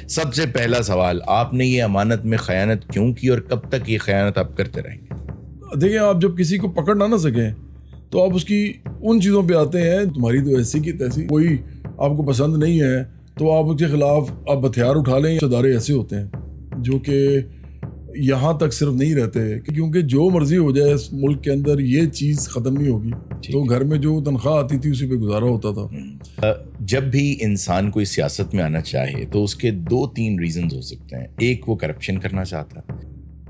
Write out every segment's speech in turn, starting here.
سب سے پہلا سوال، آپ نے یہ امانت میں خیانت کیوں کی اور کب تک یہ خیانت آپ کرتے رہیں گے؟ دیکھیں، آپ جب کسی کو پکڑ نہ سکیں تو آپ اس کی ان چیزوں پہ آتے ہیں، تمہاری تو ایسی کی تیسی، کوئی آپ کو پسند نہیں ہے تو آپ اس کے خلاف آپ ہتھیار اٹھا لیں۔ ادارے ایسے ہوتے ہیں جو کہ یہاں تک صرف نہیں رہتے، کیونکہ جو مرضی ہو جائے اس ملک کے اندر یہ چیز ختم نہیں ہوگی، تو گھر میں جو تنخواہ آتی تھی اسی پہ گزارا ہوتا تھا۔ جب بھی انسان کوئی سیاست میں آنا چاہے تو اس کے 2-3 ریزنز ہو سکتے ہیں۔ ایک، وہ کرپشن کرنا چاہتا ہے،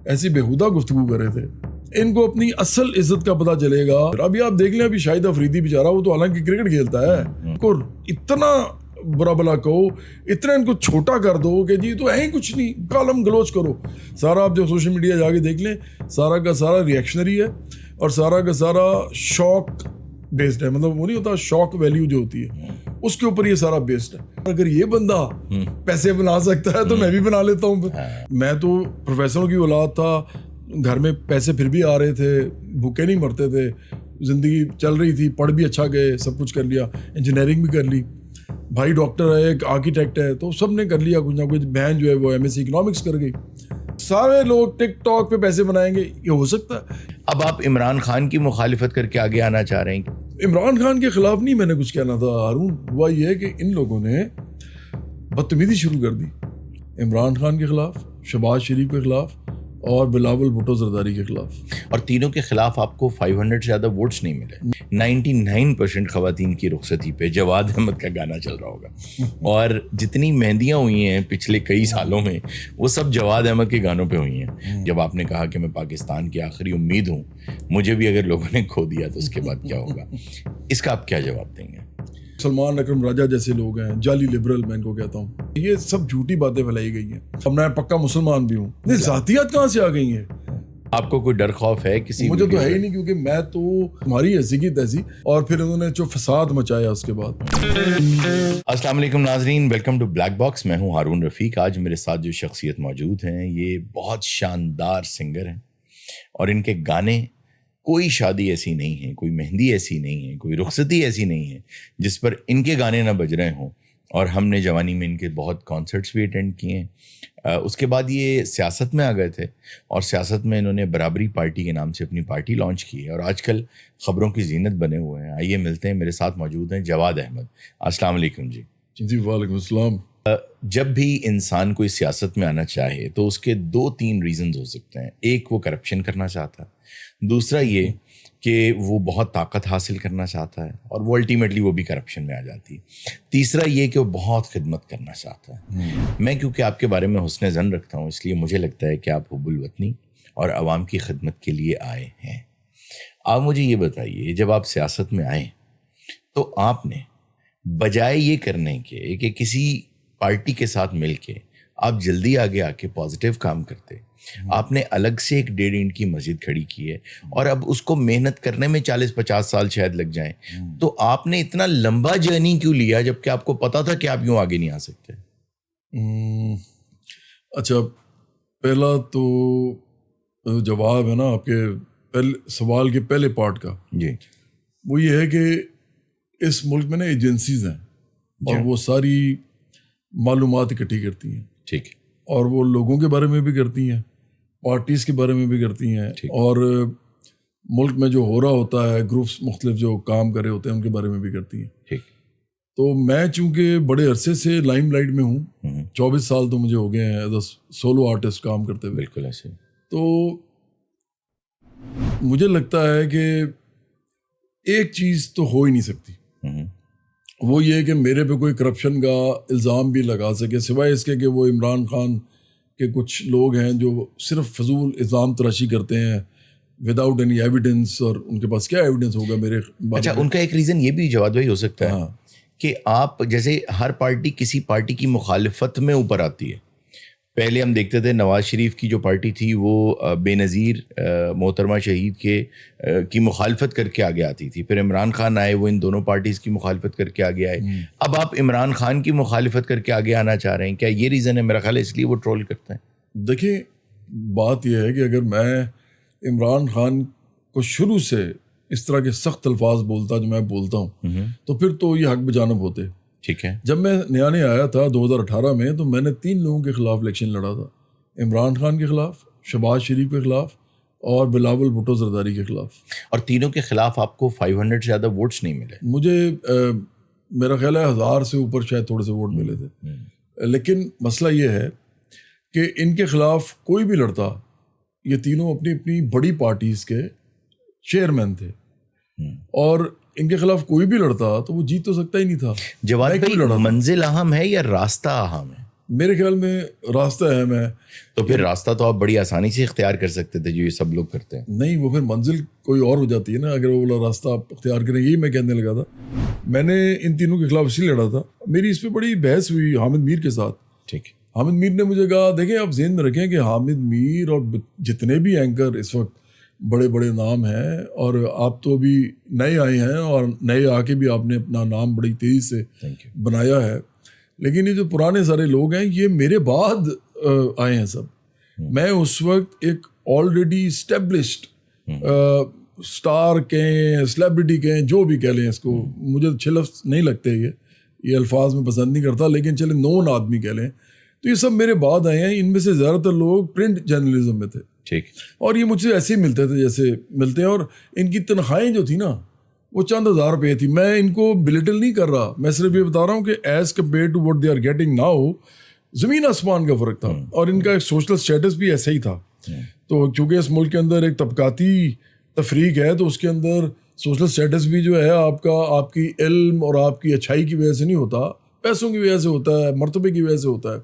ایسی بےہودہ گفتگو کر رہے تھے، ان کو اپنی اصل عزت کا پتہ چلے گا۔ ابھی آپ دیکھ لیں، ابھی شاہد افریدی بیچارہ، وہ تو حالانکہ کرکٹ کھیلتا ہے، کو اتنا برا بلا کہو، اتنا ان کو چھوٹا کر دو کہ جی تو ہے کچھ نہیں، کالم گلوچ کرو۔ سارا آپ جو سوشل میڈیا جا کے دیکھ لیں، سارا کا سارا ریئیکشنری ہے اور سارا کا سارا شوق بیسڈ ہے، مطلب وہ نہیں ہوتا شوق ویلیو جو ہوتی ہے اس کے اوپر یہ سارا بیسڈ ہے۔ اگر یہ بندہ پیسے بنا سکتا ہے تو میں بھی بنا لیتا ہوں۔ میں تو پروفیسروں کی اولاد تھا، گھر میں پیسے پھر بھی آ رہے تھے، بھوکے نہیں مرتے تھے، زندگی چل رہی تھی، پڑھ بھی اچھا گئے، سب کچھ کر لیا، انجینئرنگ بھی کر لی، بھائی ڈاکٹر ہے، ایک آرکیٹیکٹ ہے، تو سب نے کر لیا کچھ نہ کچھ۔ بہن جو ہے وہ MSc اکنامکس کر گئی۔ سارے لوگ ٹک ٹاک پہ پیسے بنائیں گے، یہ ہو سکتا ہے؟ اب آپ عمران خان کی مخالفت کر کے آگے آنا چاہ رہے ہیں؟ عمران خان کے خلاف نہیں میں نے کچھ کہنا تھا ہارون، ہوا یہ ہے کہ ان لوگوں نے بدتمیزی شروع کر دی عمران خان کے خلاف، شہباز شریف کے خلاف اور بلاول بھٹو زرداری کے خلاف، اور تینوں کے خلاف آپ کو 500 سے زیادہ ووٹس نہیں ملے۔ 99% خواتین کی رخصتی پہ جواد احمد کا گانا چل رہا ہوگا، اور جتنی مہندیاں ہوئی ہیں پچھلے کئی سالوں میں وہ سب جواد احمد کے گانوں پہ ہوئی ہیں۔ جب آپ نے کہا کہ میں پاکستان کی آخری امید ہوں، مجھے بھی اگر لوگوں نے کھو دیا تو اس کے بعد کیا ہوگا، اس کا آپ کیا جواب دیں گے؟ سلمان اکرم راجہ جیسے لوگ ہیں، جعلی لبرل میں ان کو کہتا ہوں، یہ سب جھوٹی باتیں پھیلائی گئی ہیں۔ اب میں پکا مسلمان بھی ہوں، نہیں ذاتیات کہاں سے آ گئی ہیں؟ آپ کو کوئی ڈر خوف ہے کسی؟ مجھے تو ہے ہی نہیں، کیونکہ میں تو ہماری ایسی کی تیسی، اور پھر انہوں نے جو فساد مچایا اس کے بعد۔ السلام علیکم ناظرین، ویلکم ٹو بلیک باکس، میں ہوں ہارون رفیق۔ آج میرے ساتھ جو شخصیت موجود ہیں یہ بہت شاندار سنگر ہیں، اور ان کے گانے، کوئی شادی ایسی نہیں ہے، کوئی مہندی ایسی نہیں ہے، کوئی رخصتی ایسی نہیں ہے جس پر ان کے گانے نہ بج رہے ہوں۔ اور ہم نے جوانی میں ان کے بہت کانسرٹس بھی اٹینڈ کیے ہیں۔ اس کے بعد یہ سیاست میں آ گئے تھے، اور سیاست میں انہوں نے برابری پارٹی کے نام سے اپنی پارٹی لانچ کی ہے، اور آج کل خبروں کی زینت بنے ہوئے ہیں۔ آئیے ملتے ہیں، میرے ساتھ موجود ہیں جواد احمد۔ السلام علیکم جی۔ جی وعلیکم السلام۔ جب بھی انسان کوئی سیاست میں آنا چاہے تو اس کے 2-3 ریزنز ہو سکتے ہیں۔ ایک، وہ کرپشن کرنا چاہتا ہے، دوسرا یہ کہ وہ بہت طاقت حاصل کرنا چاہتا ہے، اور وہ الٹیمیٹلی وہ بھی کرپشن میں آ جاتی ہے، تیسرا یہ کہ وہ بہت خدمت کرنا چاہتا ہے۔ میں کیونکہ آپ کے بارے میں حسن ظن رکھتا ہوں، اس لیے مجھے لگتا ہے کہ آپ حب الوطنی اور عوام کی خدمت کے لیے آئے ہیں۔ آپ مجھے یہ بتائیے، جب آپ سیاست میں آئیں تو آپ نے بجائے یہ کرنے کے کہ کسی پارٹی کے ساتھ مل کے آپ جلدی آگے آ کے پازیٹیو کام کرتے، آپ نے الگ سے ایک 1.5 اینٹ کی مسجد کھڑی کی ہے، اور اب اس کو محنت کرنے میں 40-50 سال شاید لگ جائیں، تو آپ نے اتنا لمبا جرنی کیوں لیا جبکہ آپ کو پتا تھا کہ آپ یوں آگے نہیں آ سکتے؟ اچھا، پہلا تو جواب ہے نا آپ کے پہلے سوال کے پہلے پارٹ کا، جی، وہ یہ ہے کہ اس ملک میں نا ایجنسیز ہیں، اور وہ ساری معلومات اکٹھی کرتی ہیں، ٹھیک ہے، اور وہ لوگوں کے بارے میں بھی کرتی ہیں، پارٹیز کے بارے میں بھی کرتی ہیں، اور ملک میں جو ہو رہا ہوتا ہے، گروپس مختلف جو کام کر رہے ہوتے ہیں ان کے بارے میں بھی کرتی ہیں۔ ٹھیک۔ تو میں چونکہ بڑے عرصے سے لائم لائٹ میں ہوں، 24 سال تو مجھے ہو گئے ہیں ایز اے سولو آرٹسٹ کام کرتے ہوئے، بالکل ایسے، تو مجھے لگتا ہے کہ ایک چیز تو ہو ہی نہیں سکتی، وہ یہ کہ میرے پہ کوئی کرپشن کا الزام بھی لگا سکے، سوائے اس کے کہ وہ عمران خان کے کچھ لوگ ہیں جو صرف فضول الزام تراشی کرتے ہیں وداؤٹ اینی ایویڈنس، اور ان کے پاس کیا ایویڈنس ہوگا میرے بارے اچھا، میں؟ ان کا ایک ریزن یہ بھی جواد بھائی ہو سکتا ہے کہ آپ جیسے ہر پارٹی کسی پارٹی کی مخالفت میں اوپر آتی ہے۔ پہلے ہم دیکھتے تھے نواز شریف کی جو پارٹی تھی وہ بے نظیر محترمہ شہید کی مخالفت کر کے آگے آتی تھی، پھر عمران خان آئے، وہ ان دونوں پارٹیز کی مخالفت کر کے آگے آئے، اب آپ عمران خان کی مخالفت کر کے آگے آنا چاہ رہے ہیں، کیا یہ ریزن ہے؟ میرا خیال ہے اس لیے وہ ٹرول کرتے ہیں۔ دیکھیں، بات یہ ہے کہ اگر میں عمران خان کو شروع سے اس طرح کے سخت الفاظ بولتا جو میں بولتا ہوں، تو پھر تو یہ حق بجانب ہوتے، ٹھیک ہے. جب میں نیا آیا تھا 2018 میں تو میں نے 3 لوگوں کے خلاف الیکشن لڑا تھا. عمران خان کے خلاف, شہباز شریف کے خلاف اور بلاول بھٹو زرداری کے خلاف. اور تینوں کے خلاف آپ کو 500 سے زیادہ ووٹس نہیں ملے. مجھے میرا خیال ہے 1000 سے اوپر شاید تھوڑے سے ووٹ ملے تھے. لیکن مسئلہ یہ ہے کہ ان کے خلاف کوئی بھی لڑتا, یہ تینوں اپنی اپنی بڑی پارٹیز کے چیئرمین تھے, اور ان کے خلاف کوئی بھی لڑتا تو وہ جیت تو سکتا ہی نہیں تھا. جواد بھائی, منزل اہم ہے یا راستہ اہم ہے؟ میرے خیال میں راستہ اہم ہے. تو پھر راستہ تو آپ بڑی آسانی سے اختیار کر سکتے تھے جو یہ سب لوگ کرتے ہیں. نہیں, وہ پھر منزل کوئی اور ہو جاتی ہے نا اگر وہ والا راستہ آپ اختیار کریں. یہی میں کہنے لگا تھا. میں نے ان تینوں کے خلاف اس لیے لڑا تھا, میری اس پہ بڑی بحث ہوئی حامد میر کے ساتھ. ٹھیک. حامد میر نے مجھے کہا دیکھیں آپ ذہن میں رکھیں کہ حامد میر اور جتنے بھی اینکر اس وقت بڑے بڑے نام ہیں, اور آپ تو ابھی نئے آئے ہیں اور نئے آ کے بھی آپ نے اپنا نام بڑی تیزی سے بنایا ہے, لیکن یہ جو پرانے سارے لوگ ہیں یہ میرے بعد آئے ہیں سب. میں اس وقت ایک آلریڈی اسٹیبلشڈ اسٹار کہیں, سلیبریٹی کہیں, جو بھی کہہ لیں اس کو, مجھے اچھے لفظ نہیں لگتے یہ الفاظ میں پسند نہیں کرتا, لیکن چلے نون آدمی کہہ لیں, تو یہ سب میرے بعد آئے ہیں. ان میں سے زیادہ تر لوگ پرنٹ جرنلزم میں تھے. ٹھیک. اور یہ مجھ سے ایسے ہی ملتے تھے جیسے ملتے ہیں, اور ان کی تنخواہیں جو تھی نا وہ چند ہزار روپے تھی. میں ان کو بلیٹل نہیں کر رہا, میں صرف یہ بتا رہا ہوں کہ as compare to what they are getting now زمین آسمان کا فرق تھا. اور ان کا ایک سوشل اسٹیٹس بھی ایسا ہی تھا. تو چونکہ اس ملک کے اندر ایک طبقاتی تفریق ہے, تو اس کے اندر سوشل اسٹیٹس بھی جو ہے آپ کا آپ کی علم اور آپ کی اچھائی کی وجہ سے نہیں ہوتا, پیسوں کی وجہ سے ہوتا ہے, مرتبے کی وجہ سے ہوتا ہے.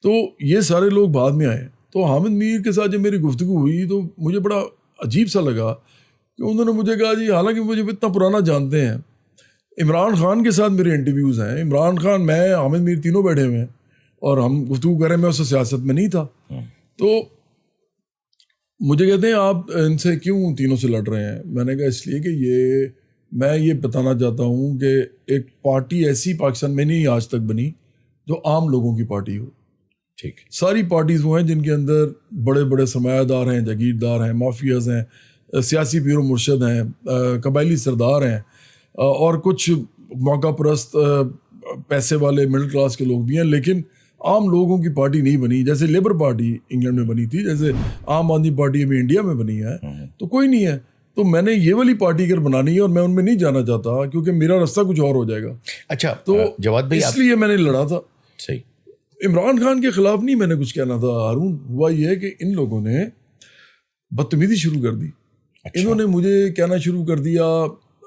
تو یہ سارے لوگ بعد میں آئے. تو حامد میر کے ساتھ جب میری گفتگو ہوئی تو مجھے بڑا عجیب سا لگا کہ انہوں نے مجھے کہا جی حالانکہ مجھے اتنا پرانا جانتے ہیں, عمران خان کے ساتھ میرے انٹرویوز ہیں, عمران خان, میں, حامد میر تینوں بیٹھے ہوئے ہیں اور ہم گفتگو کریں, میں اس سیاست میں نہیں تھا. تو مجھے کہتے ہیں آپ ان سے کیوں تینوں سے لڑ رہے ہیں؟ میں نے کہا اس لیے کہ میں یہ بتانا چاہتا ہوں کہ ایک پارٹی ایسی پاکستان میں نہیں آج تک بنی جو عام لوگوں کی پارٹی ہو. ٹھیک. ساری پارٹیز وہ ہیں جن کے اندر بڑے بڑے سرمایہ دار ہیں, جاگیردار ہیں, مافیاز ہیں, سیاسی پیر و مرشد ہیں, قبائلی سردار ہیں, اور کچھ موقع پرست پیسے والے مڈل کلاس کے لوگ بھی ہیں, لیکن عام لوگوں کی پارٹی نہیں بنی. جیسے لیبر پارٹی انگلینڈ میں بنی تھی, جیسے عام آدمی پارٹی ابھی انڈیا میں بنی ہے, تو کوئی نہیں ہے. تو میں نے یہ والی پارٹی اگر بنانی ہے اور میں ان میں نہیں جانا چاہتا کیونکہ میرا راستہ کچھ اور ہو جائے گا. اچھا, تو جواد بھائی اس لیے میں نے لڑا تھا. صحیح. عمران خان کے خلاف نہیں میں نے کچھ کہنا تھا ہارون. ہوا یہ کہ ان لوگوں نے بدتمیزی شروع کر دی. انہوں نے مجھے کہنا شروع کر دیا,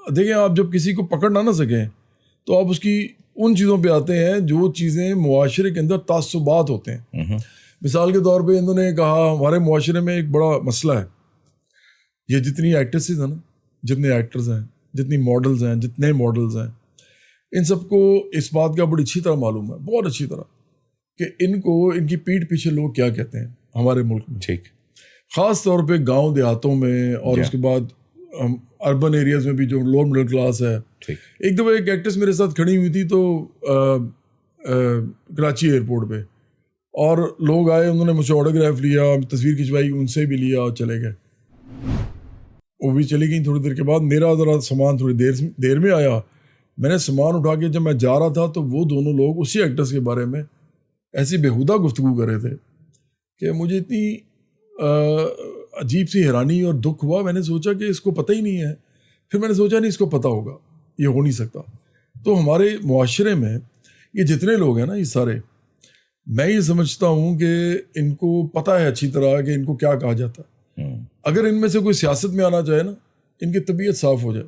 دیکھیں آپ جب کسی کو پکڑ نہ سکیں تو آپ اس کی ان چیزوں پہ آتے ہیں جو چیزیں معاشرے کے اندر تعصبات ہوتے ہیں. مثال کے طور پہ انہوں نے کہا ہمارے معاشرے میں ایک بڑا مسئلہ ہے, یہ جتنی ایکٹریسز ہیں نا, جتنے ایکٹرز ہیں, جتنی ماڈلز ہیں, جتنے ماڈلز ہیں, ان سب کو اس بات کا بڑی اچھی طرح معلوم ہے, بہت اچھی طرح, کہ ان کو ان کی پیٹھ پیچھے لوگ کیا کہتے ہیں ہمارے ملک میں. ٹھیک. خاص طور پہ گاؤں دیہاتوں میں, اور اس کے بعد اربن ایریاز میں بھی جو لوور مڈل کلاس ہے. ایک دفعہ ایک ایکٹریس میرے ساتھ کھڑی ہوئی تھی تو کراچی ایئرپورٹ پہ, اور لوگ آئے, انہوں نے مجھ سے آٹوگراف لیا, تصویر کھنچوائی, ان سے بھی لیا اور چلے گئے. وہ بھی چلی گئیں. تھوڑی دیر کے بعد میرا ذرا سامان تھوڑی دیر میں آیا. میں نے سامان اٹھا کے جب میں جا رہا تھا تو وہ دونوں لوگ اسی ایکٹرس کے بارے میں ایسی بےہودہ گفتگو کر رہے تھے کہ مجھے اتنی عجیب سی حیرانی اور دکھ ہوا. میں نے سوچا کہ اس کو پتہ ہی نہیں ہے. پھر میں نے سوچا نہیں اس کو پتہ ہوگا, یہ ہو نہیں سکتا. تو ہمارے معاشرے میں یہ جتنے لوگ ہیں نا, یہ سارے, میں یہ سمجھتا ہوں کہ ان کو پتہ ہے اچھی طرح کہ ان کو کیا کہا جاتا ہے. اگر ان میں سے کوئی سیاست میں آنا چاہے نا, ان کی طبیعت صاف ہو جائے,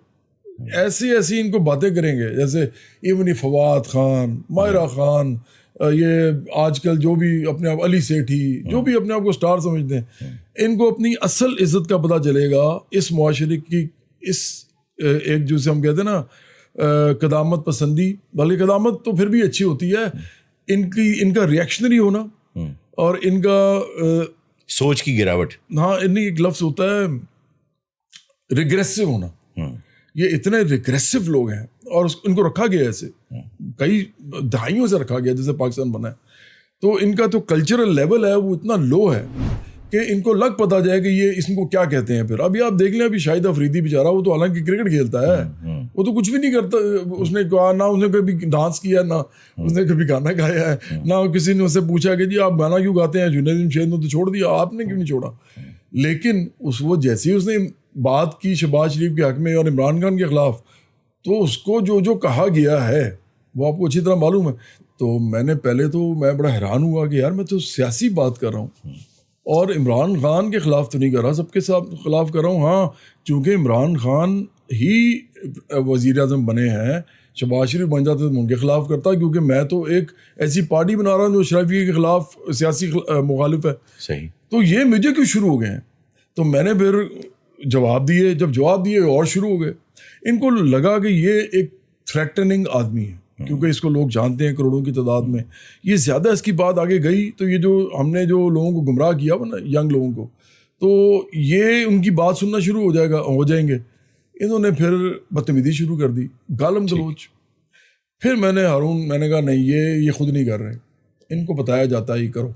ایسی ان کو باتیں کریں گے جیسے ایونی فواد خان, ماہرہ خان, یہ آج کل جو بھی اپنے آپ علی سیٹھی, جو بھی اپنے آپ کو سٹار سمجھتے ہیں, ان کو اپنی اصل عزت کا پتہ چلے گا اس معاشرے کی, اس ایک جسے ہم کہتے ہیں نا قدامت پسندی, بلکہ قدامت تو پھر بھی اچھی ہوتی ہے, ان کا ریئیکشنری ہونا اور ان کا سوچ کی گراوٹ. ہاں, ان ایک لفظ ہوتا ہے ریگریسو ہونا. یہ اتنے ریگریسو لوگ ہیں اور ان کو رکھا گیا ایسے کئی دہائیوں سے رکھا گیا جیسے پاکستان بنا ہے. تو ان کا تو کلچرل لیول ہے وہ اتنا لو ہے کہ ان کو لگ پتا جائے کہ یہ اس کو کیا کہتے ہیں. پھر ابھی آپ دیکھ لیں, ابھی شاہد افریدی بیچارہ, وہ تو حالانکہ کرکٹ کھیلتا ہے وہ تو کچھ بھی نہیں کرتا. اس نے کہا نہ اس نے کبھی ڈانس کیا, نہ اس نے کبھی گانا گایا ہے, نہ کسی نے اسے پوچھا کہ جی آپ گانا کیوں گاتے ہیں, جنید شہید نے تو چھوڑ دیا, آپ نے کیوں نہیں چھوڑا. لیکن وہ جیسے ہی اس نے بات کی شہباز شریف کے حق میں اور عمران خان کے خلاف, تو اس کو جو کہا گیا ہے وہ آپ کو اچھی طرح معلوم ہے. تو میں نے پہلے تو میں بڑا حیران ہوا کہ یار میں تو سیاسی بات کر رہا ہوں اور عمران خان کے خلاف تو نہیں کر رہا, سب کے خلاف کر رہا ہوں. ہاں چونکہ عمران خان ہی وزیر اعظم بنے ہیں, شہباز شریف بن جاتے تو ان کے خلاف کرتا, کیونکہ میں تو ایک ایسی پارٹی بنا رہا ہوں جو اشرافیہ کے خلاف سیاسی مخالف ہے. صحیح. تو یہ مجھے کیوں شروع ہو گئے ہیں؟ تو میں نے پھر جواب دیے, جب جواب دیے اور شروع ہو گئے. ان کو لگا کہ یہ ایک تھریٹننگ آدمی ہے, کیونکہ اس کو لوگ جانتے ہیں کروڑوں کی تعداد میں. یہ زیادہ اس کی بات آگے گئی تو یہ جو ہم نے جو لوگوں کو گمراہ کیا ہوا نا, ینگ لوگوں کو, تو یہ ان کی بات سننا شروع ہو جائیں گے. انہوں نے پھر بدتمیزی شروع کر دی, گالم گلوچ. پھر میں نے کہا نہیں, یہ خود نہیں کر رہے, ان کو بتایا جاتا ہے یہ کرو.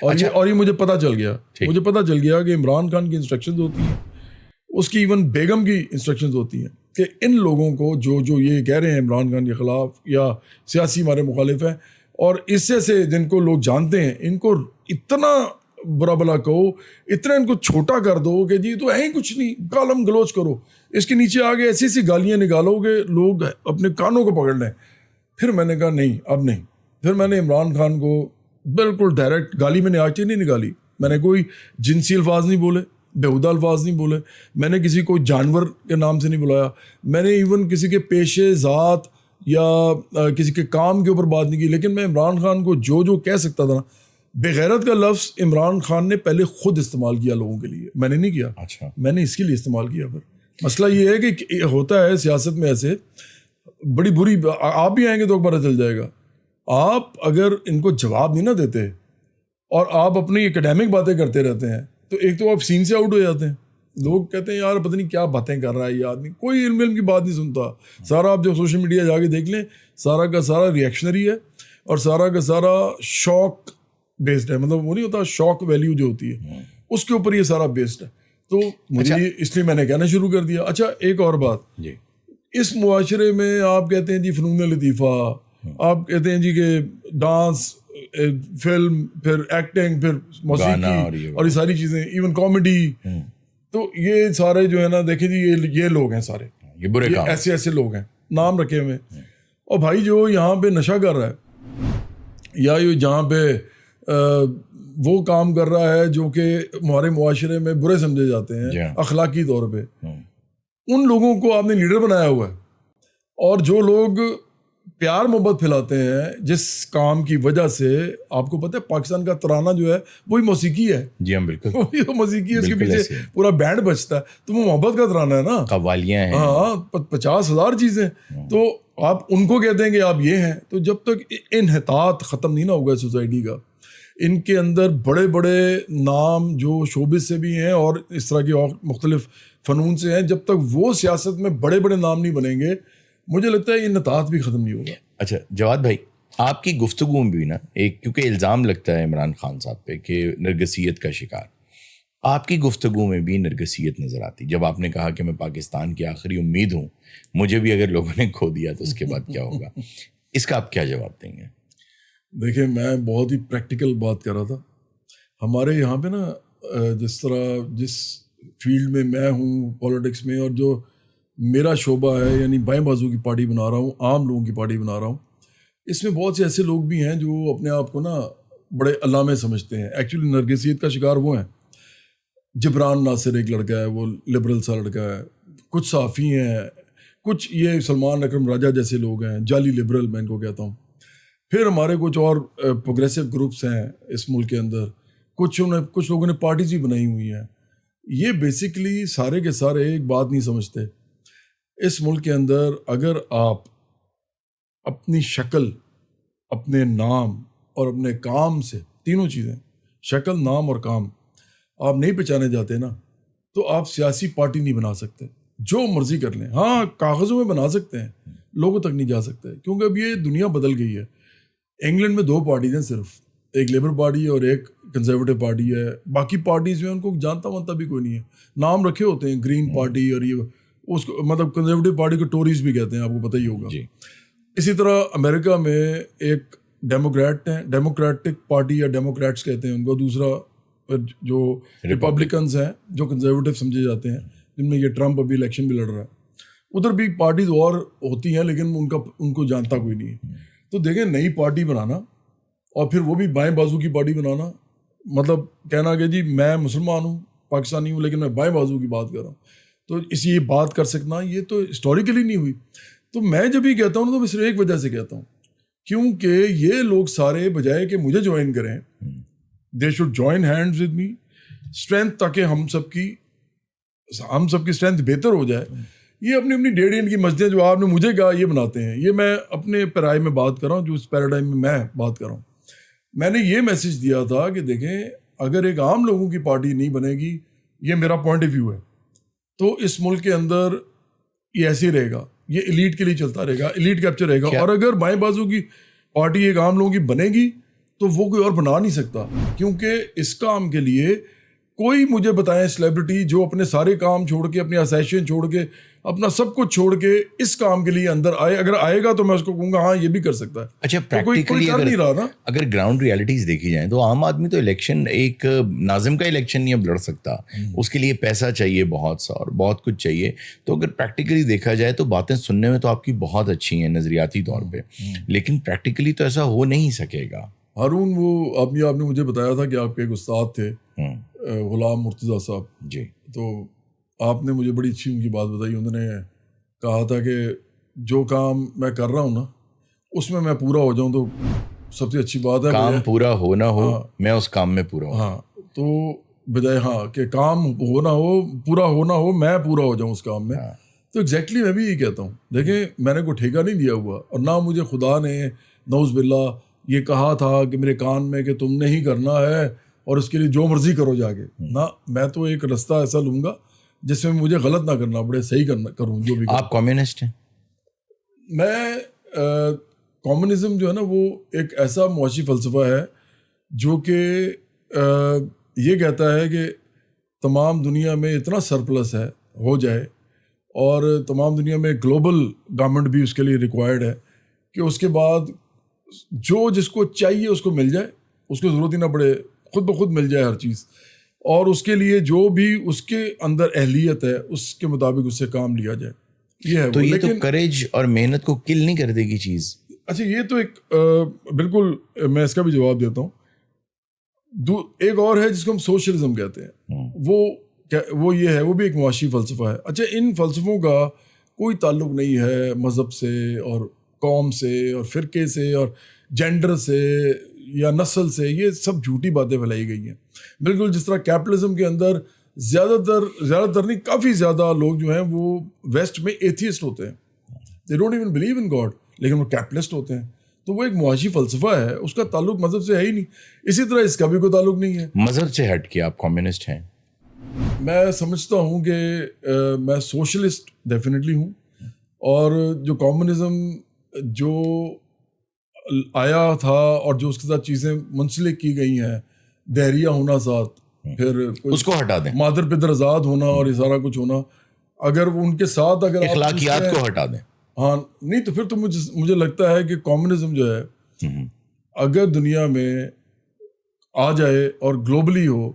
اور یہ مجھے پتہ چل گیا کہ عمران خان کی انسٹرکشنز ہوتی ہیں, اس کی ایون بیگم کی انسٹرکشنز ہوتی ہیں کہ ان لوگوں کو جو یہ کہہ رہے ہیں عمران خان کے خلاف یا سیاسی ہمارے مخالف ہیں, اور اس سے جن کو لوگ جانتے ہیں, ان کو اتنا برا بلا کہو, اتنا ان کو چھوٹا کر دو کہ جی تو ہے ہی کچھ نہیں, گالم گلوچ کرو, اس کے نیچے آگے ایسی ایسی گالیاں نکالو کہ لوگ اپنے کانوں کو پکڑ لیں. پھر میں نے کہا نہیں, اب نہیں. پھر میں نے عمران خان کو بالکل ڈائریکٹ گالی میں نے آج نہیں نکالی. میں نے کوئی جنسی الفاظ نہیں بولے, بےہودہ الفاظ نہیں بولے, میں نے کسی کو جانور کے نام سے نہیں بلایا, میں نے ایون کسی کے پیشے ذات یا کسی کے کام کے اوپر بات نہیں کی. لیکن میں عمران خان کو جو کہہ سکتا تھا, بغیرت کا لفظ عمران خان نے پہلے خود استعمال کیا لوگوں کے لیے, میں نے نہیں کیا. اچھا. میں نے اس کے لیے استعمال کیا. پھر مسئلہ یہ ہے کہ ہوتا ہے سیاست میں ایسے بڑی بری, آپ بھی آئیں گے تو پتہ چل جائے گا. آپ اگر ان کو جواب نہیں نہ دیتے اور آپ اپنی اکیڈیمک باتیں کرتے رہتے ہیں, تو ایک تو آپ سین سے آؤٹ ہو جاتے ہیں. لوگ کہتے ہیں یار پتہ نہیں کیا باتیں کر رہا ہے یہ آدمی, کوئی علم کی بات نہیں سنتا. سارا آپ جو سوشل میڈیا جا کے دیکھ لیں, سارا کا سارا ریئیکشنری ہے اور سارا کا سارا شوق بیسڈ ہے. مطلب وہ نہیں ہوتا شوق ویلیو جو ہوتی ہے اس کے اوپر یہ سارا بیسڈ ہے. تو مجھے اس لیے میں نے کہنا شروع کر دیا. اچھا ایک اور بات, اس معاشرے میں آپ کہتے ہیں جی فنون لطیفہ, آپ کہتے ہیں جی کہ ڈانس, فلم, پھر ایکٹنگ, پھر موسیقی اور یہ ساری چیزیں, ایون کامیڈی, تو یہ سارے جو ہے نا دیکھیں جی یہ لوگ ہیں سارے, یہ ایسے لوگ ہیں نام رکھے ہوئے. اور بھائی جو یہاں پہ نشہ کر رہا ہے یا جہاں پہ وہ کام کر رہا ہے جو کہ ہمارے معاشرے میں برے سمجھے جاتے ہیں اخلاقی طور پہ, ان لوگوں کو آپ نے لیڈر بنایا ہوا ہے. اور جو لوگ پیار محبت پھیلاتے ہیں جس کام کی وجہ سے, آپ کو پتہ ہے پاکستان کا ترانہ جو ہے وہی موسیقی ہے. جی ہاں بالکل, وہی تو موسیقی ہے, اس کے پیچھے پورا بینڈ بجتا ہے, تو وہ محبت کا ترانہ ہے نا, قوالیاں ہیں, ہاں 50,000 چیزیں. تو آپ ان کو کہتے ہیں کہ آپ یہ ہیں, تو جب تک انحطاط ختم نہیں نہ ہوگا سوسائٹی کا, ان کے اندر بڑے بڑے نام جو شوبز سے بھی ہیں اور اس طرح کے مختلف فنون سے ہیں, جب تک وہ سیاست میں بڑے بڑے نام نہیں بنیں گے, مجھے لگتا ہے یہ انحطاط بھی ختم نہیں ہوگا. اچھا جواد بھائی, آپ کی گفتگو میں بھی نا ایک, کیونکہ الزام لگتا ہے عمران خان صاحب پہ کہ نرگسیت کا شکار, آپ کی گفتگو میں بھی نرگسیت نظر آتی. جب آپ نے کہا کہ میں پاکستان کی آخری امید ہوں, مجھے بھی اگر لوگوں نے کھو دیا تو اس کے بعد کیا ہوگا, اس کا آپ کیا جواب دیں گے؟ دیکھیں میں بہت ہی پریکٹیکل بات کر رہا تھا. ہمارے یہاں پہ نا جس طرح جس فیلڈ میں میں ہوں پولیٹکس میں, اور جو میرا شعبہ ہے یعنی بائیں بازو کی پارٹی بنا رہا ہوں, عام لوگوں کی پارٹی بنا رہا ہوں, اس میں بہت سے ایسے لوگ بھی ہیں جو اپنے آپ کو نا بڑے علامے سمجھتے ہیں. ایکچولی نرگسیت کا شکار وہ ہیں. جبران ناصر ایک لڑکا ہے, وہ لبرل سا لڑکا ہے, کچھ صحافی ہیں, کچھ یہ سلمان اکرم راجہ جیسے لوگ ہیں, جعلی لبرل میں ان کو کہتا ہوں. پھر ہمارے کچھ اور پروگریسو گروپس ہیں اس ملک کے اندر, کچھ لوگوں نے پارٹیز بھی بنائی ہوئی ہیں. یہ بیسکلی سارے کے سارے ایک بات نہیں سمجھتے. اس ملک کے اندر اگر آپ اپنی شکل, اپنے نام اور اپنے کام سے, تینوں چیزیں شکل, نام اور کام, آپ نہیں پہچانے جاتے نا, تو آپ سیاسی پارٹی نہیں بنا سکتے. جو مرضی کر لیں, ہاں کاغذوں میں بنا سکتے ہیں, لوگوں تک نہیں جا سکتے, کیونکہ اب یہ دنیا بدل گئی ہے. انگلینڈ میں 2 پارٹیز ہیں صرف, ایک لیبر پارٹی اور ایک کنزرویٹو پارٹی ہے. باقی پارٹیز میں ان کو جانتا بھی کوئی نہیں ہے, نام رکھے ہوتے ہیں گرین پارٹی اور یہ اس کو مطلب کنزرویٹو پارٹی کو ٹوریز بھی کہتے ہیں, آپ کو پتہ ہی ہوگا. اسی طرح امریکہ میں ایک ڈیموکریٹ ہیں, ڈیموکریٹک پارٹی یا ڈیموکریٹس کہتے ہیں ان کو, دوسرا جو ریپبلکنز ہیں جو کنزرویٹو سمجھے جاتے ہیں, جن میں یہ ٹرمپ ابھی الیکشن بھی لڑ رہا ہے. ادھر بھی پارٹیز اور ہوتی ہیں لیکن ان کو جانتا کوئی نہیں ہے. تو دیکھیں نئی پارٹی بنانا اور پھر وہ بھی بائیں بازو کی پارٹی بنانا, مطلب کہنا کہ جی میں مسلمان ہوں, پاکستانی ہوں, لیکن میں بائیں بازو کی بات کر رہا ہوں, تو اس یہ بات کر سکنا یہ تو ہسٹوریکلی نہیں ہوئی. تو میں جب یہ کہتا ہوں تو میں صرف ایک وجہ سے کہتا ہوں, کیونکہ یہ لوگ سارے بجائے کہ مجھے جوائن کریں, they should join hands with me strength, تاکہ ہم سب کی اسٹرینتھ بہتر ہو جائے. یہ اپنی 1.5 کی مسجدیں جو آپ نے مجھے کہا یہ بناتے ہیں, یہ میں اپنے پیراڈائم میں بات کر رہا ہوں, جو اس پیراڈائم میں میں بات کر رہا ہوں. میں نے یہ میسج دیا تھا کہ دیکھیں اگر ایک عام لوگوں کی پارٹی نہیں بنے گی, یہ میرا پوائنٹ آف ویو ہے, تو اس ملک کے اندر یہ ایسے ہی رہے گا, یہ ایلیٹ کے لیے چلتا رہے گا, ایلیٹ کیپچر رہے گا. اور اگر بائیں بازو کی پارٹی ایک عام لوگوں کی بنے گی تو وہ کوئی اور بنا نہیں سکتا, کیونکہ اس کام کے لیے کوئی مجھے بتائیں سیلیبریٹی جو اپنے سارے کام چھوڑ کے, اپنی ایسوسیشن چھوڑ کے, اپنا سب کچھ چھوڑ کے اس کام کے لیے اندر آئے. اگر آئے گا تو میں اس کو کہوں گا ہاں یہ بھی کر سکتا ہے. اچھا, کوئی کر نہیں رہا نا. اگر گراؤنڈ ریالٹیز دیکھی جائیں تو عام آدمی تو الیکشن ایک ناظم کا الیکشن نہیں اب لڑ سکتا, اس کے لیے پیسہ چاہیے بہت سا اور بہت کچھ چاہیے. تو اگر پریکٹیکلی دیکھا جائے تو باتیں سننے میں تو آپ کی بہت اچھی ہیں نظریاتی طور پہ, لیکن پریکٹیکلی تو ایسا ہو نہیں سکے گا. ہارون, وہ آپ نے مجھے بتایا تھا کہ آپ کے ایک استاد تھے غلام مرتضیٰ صاحب. جی. تو آپ نے مجھے بڑی اچھی ان کی بات بتائی. انہوں نے کہا تھا کہ جو کام میں کر رہا ہوں نا اس میں پورا ہو جاؤں تو سب سے اچھی بات ہے. کام پورا ہو نہ ہو, میں اس کام میں پورا ہوں. ہاں, تو بجائے کہ کام ہو نہ ہو, پورا ہو نہ ہو, میں پورا ہو جاؤں اس کام میں. تو ایگزیکٹلی میں بھی یہی کہتا ہوں. دیکھیں میں نے کوئی ٹھیکہ نہیں دیا ہوا, اور نہ مجھے خدا نے نعوذ باللہ یہ کہا تھا کہ میرے کان میں کہ تم نے ہی کرنا ہے اور اس کے لیے جو مرضی کرو جا کے. نہ, میں تو ایک رستہ ایسا لوں گا جس میں مجھے غلط نہ کرنا پڑے, صحیح کروں جو بھی. آپ کمیونسٹ ہیں؟ میں کمیونزم جو ہے نا وہ ایک ایسا معاشی فلسفہ ہے جو کہ یہ کہتا ہے کہ تمام دنیا میں اتنا سرپلس ہے ہو جائے, اور تمام دنیا میں گلوبل گورنمنٹ بھی اس کے لیے ریکوائرڈ ہے کہ اس کے بعد جو جس کو چاہیے اس کو مل جائے, اس کو ضرورت ہی نہ پڑے, خود بخود مل جائے ہر چیز, اور اس کے لیے جو بھی اس کے اندر اہلیت ہے اس کے مطابق اس سے کام لیا جائے. یہ ہے. تو یہ تو کریج اور محنت کو کل نہیں کر دے گی چیز. اچھا, یہ تو ایک بالکل میں اس کا بھی جواب دیتا ہوں. ایک اور ہے جس کو ہم سوشلزم کہتے ہیں, وہ یہ ہے, وہ بھی ایک معاشی فلسفہ ہے. اچھا, ان فلسفوں کا کوئی تعلق نہیں ہے مذہب سے اور قوم سے اور فرقے سے اور جینڈر سے یا نسل سے. یہ سب جھوٹی باتیں پھیلائی گئی ہیں. بالکل جس طرح کیپٹلزم کے اندر زیادہ تر نہیں, کافی زیادہ لوگ جو ہیں وہ ویسٹ میں ایتھیسٹ ہوتے ہیں, they don't even believe in God, لیکن وہ کیپٹلسٹ ہوتے ہیں. تو وہ ایک معاشی فلسفہ ہے, اس کا تعلق مذہب سے ہے ہی نہیں. اسی طرح اس کا بھی کوئی تعلق نہیں ہے. مذہب سے ہٹ کے آپ کمیونسٹ ہیں؟ میں سمجھتا ہوں کہ میں سوشلسٹ ڈیفینیٹلی ہوں, اور جو کمیونزم جو آیا تھا اور جو اس کے ساتھ چیزیں منسلک کی گئی ہیں, دہریہ ہونا ساتھ, پھر اس کو ہٹا دیں, مادر پدر آزاد ہونا اور یہ سارا کچھ ہونا, اگر ان کے ساتھ اگر اخلاقیات کو ہٹا دیں, ہاں نہیں تو پھر تو مجھے لگتا ہے کہ کمیونزم جو ہے اگر دنیا میں آ جائے اور گلوبلی ہو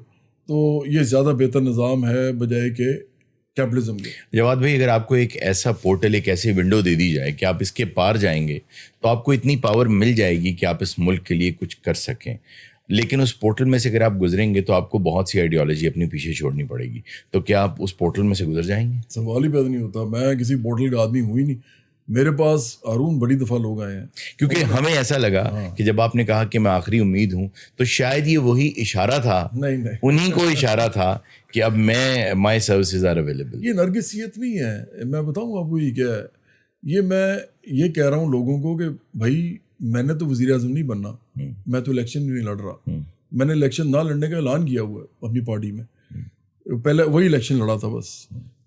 تو یہ زیادہ بہتر نظام ہے بجائے کہ کیپٹلزم کے. جواد بھائی, اگر آپ کو ایک ایسا پورٹل, ایک ایسی ونڈو دے دی جائے کہ آپ اس کے پار جائیں گے تو آپ کو اتنی پاور مل جائے گی کہ آپ اس ملک کے لیے کچھ کر سکیں, لیکن اس پورٹل میں سے اگر آپ گزریں گے تو آپ کو بہت سی آئیڈیالوجی اپنے پیچھے چھوڑنی پڑے گی, تو کیا آپ اس پورٹل میں سے گزر جائیں گے؟ سوال ہی پیدا نہیں ہوتا. میں کسی پورٹل کا آدمی ہوں ہی نہیں. میرے پاس ہارون بڑی دفعہ لوگ آئے ہیں, کیونکہ ہمیں ایسا لگا کہ جب آپ نے کہا کہ میں آخری امید ہوں تو شاید یہ وہی اشارہ تھا, نہیں انہی کو اشارہ تھا کہ اب میں مائی سروسز آر اویلیبل. یہ نرگسیت نہیں ہے. میں بتاؤں آپ کو یہ کیا ہے, یہ میں یہ کہہ رہا ہوں لوگوں کو کہ بھائی میں نے تو وزیر اعظم نہیں بننا, میں تو الیکشن بھی نہیں لڑ رہا. میں نے الیکشن نہ لڑنے کا اعلان کیا ہوا ہے اپنی پارٹی میں, پہلے وہی الیکشن لڑا تھا بس.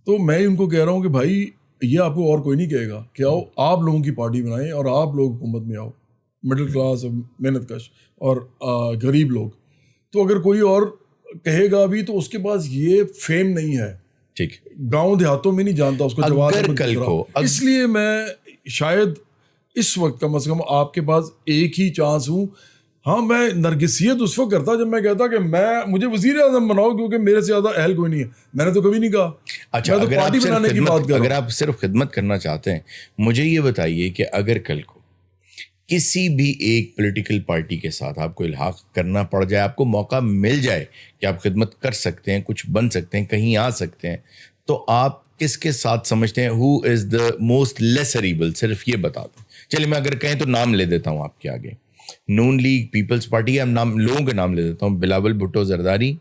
تو میں ان کو کہہ رہا ہوں کہ بھائی یہ آپ کو اور کوئی نہیں کہے گا کہ آؤ آپ لوگوں کی پارٹی بنائیں اور آپ لوگ حکومت میں آؤ, مڈل کلاس, محنت کش اور غریب لوگ. تو اگر کوئی اور کہے گا بھی تو اس کے پاس یہ فیم نہیں ہے ٹھیک. گاؤں دیہاتوں میں نہیں جانتا اس کو جواد اگر احمد کل کی طرح. کو اس لیے میں شاید اس وقت کم از کم آپ کے پاس ایک ہی چانس ہوں. ہاں میں نرگسیت اس وقت کرتا جب میں کہتا کہ مجھے وزیر اعظم بناؤ کیونکہ میرے سے زیادہ اہل کوئی نہیں ہے. میں نے تو کبھی نہیں کہا. اچھا اگر آپ صرف خدمت کرنا چاہتے ہیں, مجھے یہ بتائیے کہ اگر کل کو کسی بھی ایک پولیٹیکل پارٹی کے ساتھ آپ کو الحاق کرنا پڑ جائے, آپ کو موقع مل جائے کہ آپ خدمت کر سکتے ہیں, کچھ بن سکتے ہیں, کہیں آ سکتے ہیں, تو آپ کس کے ساتھ سمجھتے ہیں ہو از دا موسٹ لیسریبل؟ صرف یہ بتا دیں. چلیے میں اگر کہیں تو نام لے دیتا ہوں آپ کے آگے. نون لیگ, پیپلز پارٹی, لوگوں کے نام لے دیتا ہوں. بلاول بھٹو زرداری,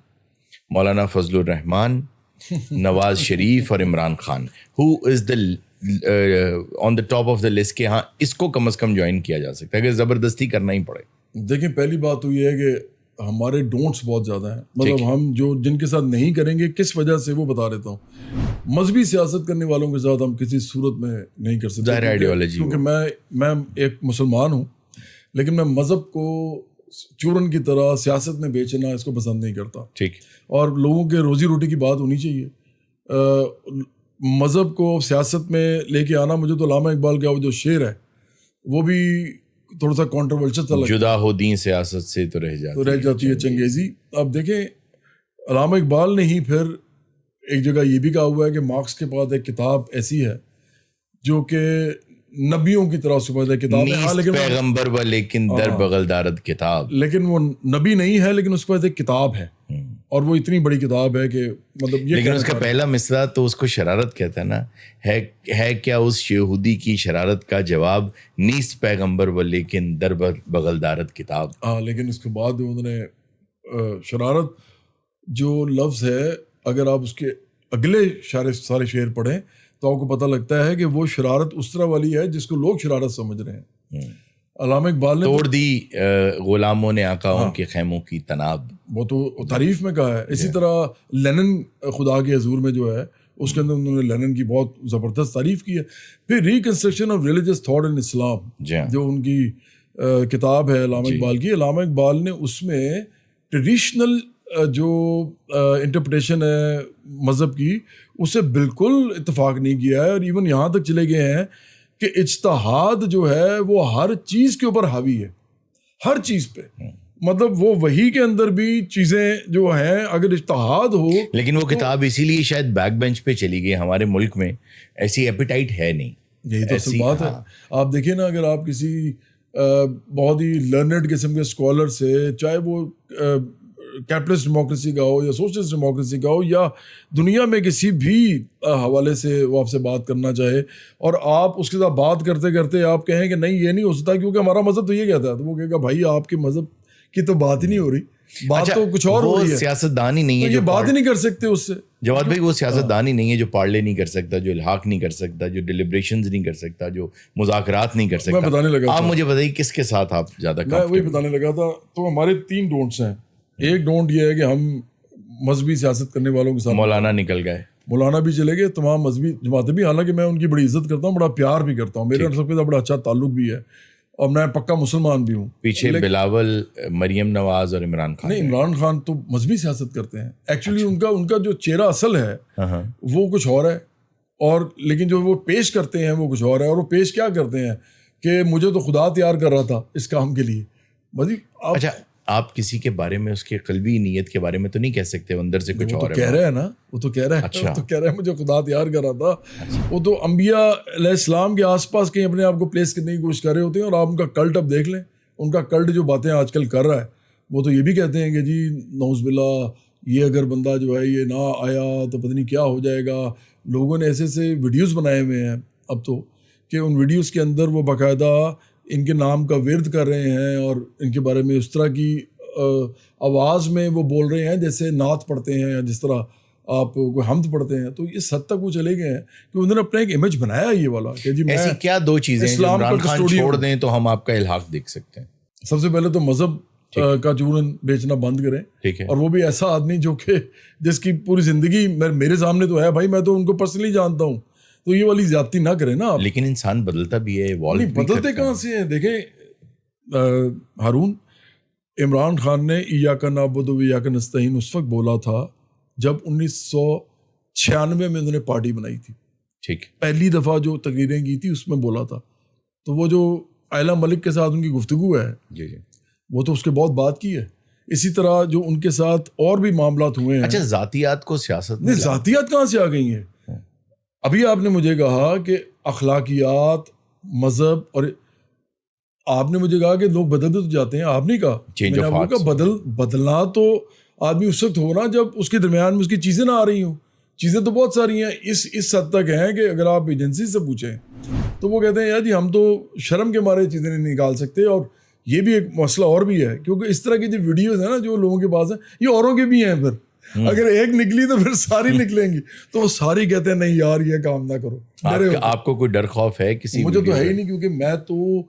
مولانا فضل الرحمان, نواز شریف اور Imran Khan. Who is on the top of the دا لسٹ کہ ہاں اس کو کم از کم جوائن کیا جا سکتا ہے, اگر زبردستی کرنا ہی پڑے؟ دیکھیں پہلی بات تو یہ ہے کہ ہمارے ڈونٹس بہت زیادہ ہیں. مطلب ہم جن کے ساتھ نہیں کریں گے کس وجہ سے وہ بتا دیتا ہوں. مذہبی سیاست کرنے والوں کے ساتھ ہم کسی صورت میں نہیں کر سکتے, ظاہر آئیڈیالوجی, کیونکہ میں ایک مسلمان ہوں, لیکن میں مذہب کو چورن کی طرح سیاست میں بیچنا اس کو پسند نہیں کرتا. ٹھیک. اور لوگوں کے روزی روٹی کی بات ہونی چاہیے. مذہب کو سیاست میں لے کے آنا, مجھے تو علامہ اقبال کا وہ جو شعر ہے وہ بھی تھوڑا سا کانٹروورشل تھا. جدا ہو دین سیاست سے تو رہ جاتی ہے چنگیزی. اب دیکھیں علامہ اقبال نے ہی پھر ایک جگہ یہ بھی کہا ہوا ہے کہ مارکس کے پاس ایک کتاب ایسی ہے جو کہ نبیوں کی طرح صفت ہے کتاب ہے, لیکن پیغمبر و لیکن در بغل دارد کتاب, لیکن وہ نبی نہیں ہے, لیکن اس کے پاس ایک کتاب ہے, اور وہ اتنی بڑی کتاب ہے کہ مطلب یہ, لیکن اس کا پہلا مصرع تو اس کو شرارت کہتا ہے نا, ہے کیا اس یہودی کی شرارت کا جواب, نیست پیغمبر و لیکن در بغل دارد کتاب. ہاں, لیکن اس کے بعد انہوں نے شرارت جو لفظ ہے, اگر آپ اس کے اگلے سارے شعر پڑھیں تو آپ کو پتہ لگتا ہے کہ وہ شرارت اس طرح والی ہے جس کو لوگ شرارت سمجھ رہے ہیں. علامہ اقبال نے توڑ دی غلاموں نے آقاؤں کے خیموں کی تناب, وہ تو تعریف میں کہا ہے. اسی طرح لینن خدا کے حضور میں جو ہے اس کے اندر انہوں نے لینن کی بہت زبردست تعریف کی ہے. پھر reconstruction of religious thought in Islam جو ان کی کتاب ہے علامہ اقبال کی, علامہ اقبال نے اس میں ٹریڈیشنل جو انٹرپریٹیشن ہے مذہب کی اسے بالکل اتفاق نہیں کیا ہے, اور ایون یہاں تک چلے گئے ہیں کہ اجتہاد جو ہے وہ ہر چیز کے اوپر حاوی ہے, ہر چیز پہ. مطلب وہ وہی کے اندر بھی چیزیں جو ہیں اگر اجتہاد ہو. لیکن وہ کتاب اسی لیے شاید بیک بینچ پہ چلی گئی, ہمارے ملک میں ایسی ایپیٹائٹ ہے نہیں. یہی تو اصل بات ہے. آپ دیکھیں نا, اگر آپ کسی بہت ہی لرنڈ قسم کے اسکالر سے, چاہے وہ کیپٹلسٹ ڈیموکریسی کا ہو یا سوشلسٹ ڈیموکریسی کا ہو یا دنیا میں کسی بھی حوالے سے وہ آپ سے بات کرنا چاہے, اور آپ اس کے ساتھ بات کرتے کرتے آپ کہیں کہ نہیں یہ نہیں ہو سکتا کیونکہ ہمارا مذہب تو یہ کہتا ہے, تو وہ کہے گا بھائی آپ کے مذہب کی تو بات ہی نہیں ہو رہی, بات تو کچھ اور ہو رہی ہے. سیاست دان ہی نہیں ہے جو بات ہی نہیں کر سکتے اس سے. جواد بھائی وہ سیاست دان ہی نہیں ہے جو پارلے نہیں کر سکتا, جو الحاق نہیں کر سکتا, جو ڈیلیبریشنز نہیں کر سکتا, جو مذاکرات نہیں کر سکتا. میں بتانے لگا, آپ مجھے بتائیے کس کے ساتھ آپ زیادہ. میں وہی بتانے لگا تھا. تو ہمارے 3 ڈونٹس ہیں. ایک ڈونٹ یہ ہے کہ ہم مذہبی سیاست کرنے والوں کے ساتھ, مولانا نکل گئے, مولانا بھی چلے گئے, تمام مذہبی جماعتیں بھی, حالانکہ میں ان کی بڑی عزت کرتا ہوں, بڑا پیار بھی کرتا ہوں, میرے سب کے ساتھ بڑا اچھا تعلق بھی ہے, اور میں پکا مسلمان بھی ہوں. پیچھے بلاول, مریم نواز اور عمران خان. نہیں, عمران خان تو مذہبی سیاست کرتے ہیں ایکچولی. ان کا جو چہرہ اصل ہے وہ کچھ اور ہے, اور لیکن جو وہ پیش کرتے ہیں وہ کچھ اور ہے. اور وہ پیش کیا کرتے ہیں کہ مجھے تو خدا تیار کر رہا تھا اس کام کے لیے. اچھا, آپ کسی کے بارے میں اس کے قلبی نیت کے بارے میں تو نہیں کہہ سکتے, اندر سے کچھ اور کہہ رہے ہیں نا, وہ تو کہہ رہے ہیں. اچھا, تو کہہ رہے ہیں مجھے خدا تیار کر رہا تھا. وہ تو انبیاء علیہ السلام کے آس پاس کہیں اپنے آپ کو پلیس کرنے کی کوشش کر رہے ہوتے ہیں. اور آپ ان کا کلٹ اب دیکھ لیں, ان کا کلٹ جو باتیں آج کل کر رہا ہے, وہ تو یہ بھی کہتے ہیں کہ جی نعوذ باللہ یہ اگر بندہ جو ہے یہ نہ آیا تو پتہ نہیں کیا ہو جائے گا. لوگوں نے ایسے ایسے ویڈیوز بنائے ہوئے ہیں اب تو, کہ ان ویڈیوز کے اندر وہ باقاعدہ ان کے نام کا ورد کر رہے ہیں, اور ان کے بارے میں اس طرح کی آواز میں وہ بول رہے ہیں جیسے نعت پڑھتے ہیں یا جس طرح آپ کوئی حمد پڑھتے ہیں. تو اس حد تک وہ چلے گئے ہیں کہ انہوں نے اپنا ایک امیج بنایا یہ والا کہ جی ایسی کیا 2 چیزیں عمران خان چھوڑ دیں تو ہم آپ کا الحاق دیکھ سکتے ہیں. سب سے پہلے تو مذہب کا چورن بیچنا بند کریں, اور وہ بھی ایسا آدمی جو کہ جس کی پوری زندگی میرے سامنے تو ہے بھائی, میں تو ان کو پرسنلی جانتا ہوں, تو یہ والی زیادتی نہ کریں نا. لیکن انسان بدلتا بھی ہے, بدلتے کہاں سے ہیں. دیکھیں ہارون, عمران خان نے ایاک نعبد و ایاک نستعین اس وقت بولا تھا جب 96 میں انہوں نے پارٹی بنائی تھی, ٹھیک, پہلی دفعہ جو تقریریں کی تھی اس میں بولا تھا. تو وہ جو آئلہ ملک کے ساتھ ان کی گفتگو ہے جی جی, وہ تو اس کے بہت بات کی ہے. اسی طرح جو ان کے ساتھ اور بھی معاملات ہوئے ہیں. اچھا ذاتیات کو سیاست میں نہیں, ذاتیات کہاں سے آ گئی ہیں؟ ابھی آپ نے مجھے کہا کہ اخلاقیات, مذہب, اور آپ نے مجھے کہا کہ لوگ بدلتے تو جاتے ہیں. آپ نہیں کہا, میں نے آپ کو کہا بدلنا تو آدمی اس وقت ہو نا جب اس کے درمیان میں اس کی چیزیں نہ آ رہی ہوں. چیزیں تو بہت ساری ہیں, اس حد تک ہیں کہ اگر آپ ایجنسی سے پوچھیں تو وہ کہتے ہیں یار جی ہم تو شرم کے مارے چیزیں نہیں نکال سکتے. اور یہ بھی ایک مسئلہ اور بھی ہے, کیونکہ اس طرح کی جو ویڈیوز ہیں نا جو لوگوں کے پاس ہیں, یہ اوروں کے بھی ہیں. پھر اگر ایک نکلی تو پھر ساری نکلیں گی, تو وہ ساری کہتے ہیں نہیں یار یہ کام نہ کرو. آپ کو کوئی ڈر خوف ہے کسی؟ مجھے تو ہے ہی نہیں, کیونکہ میں تو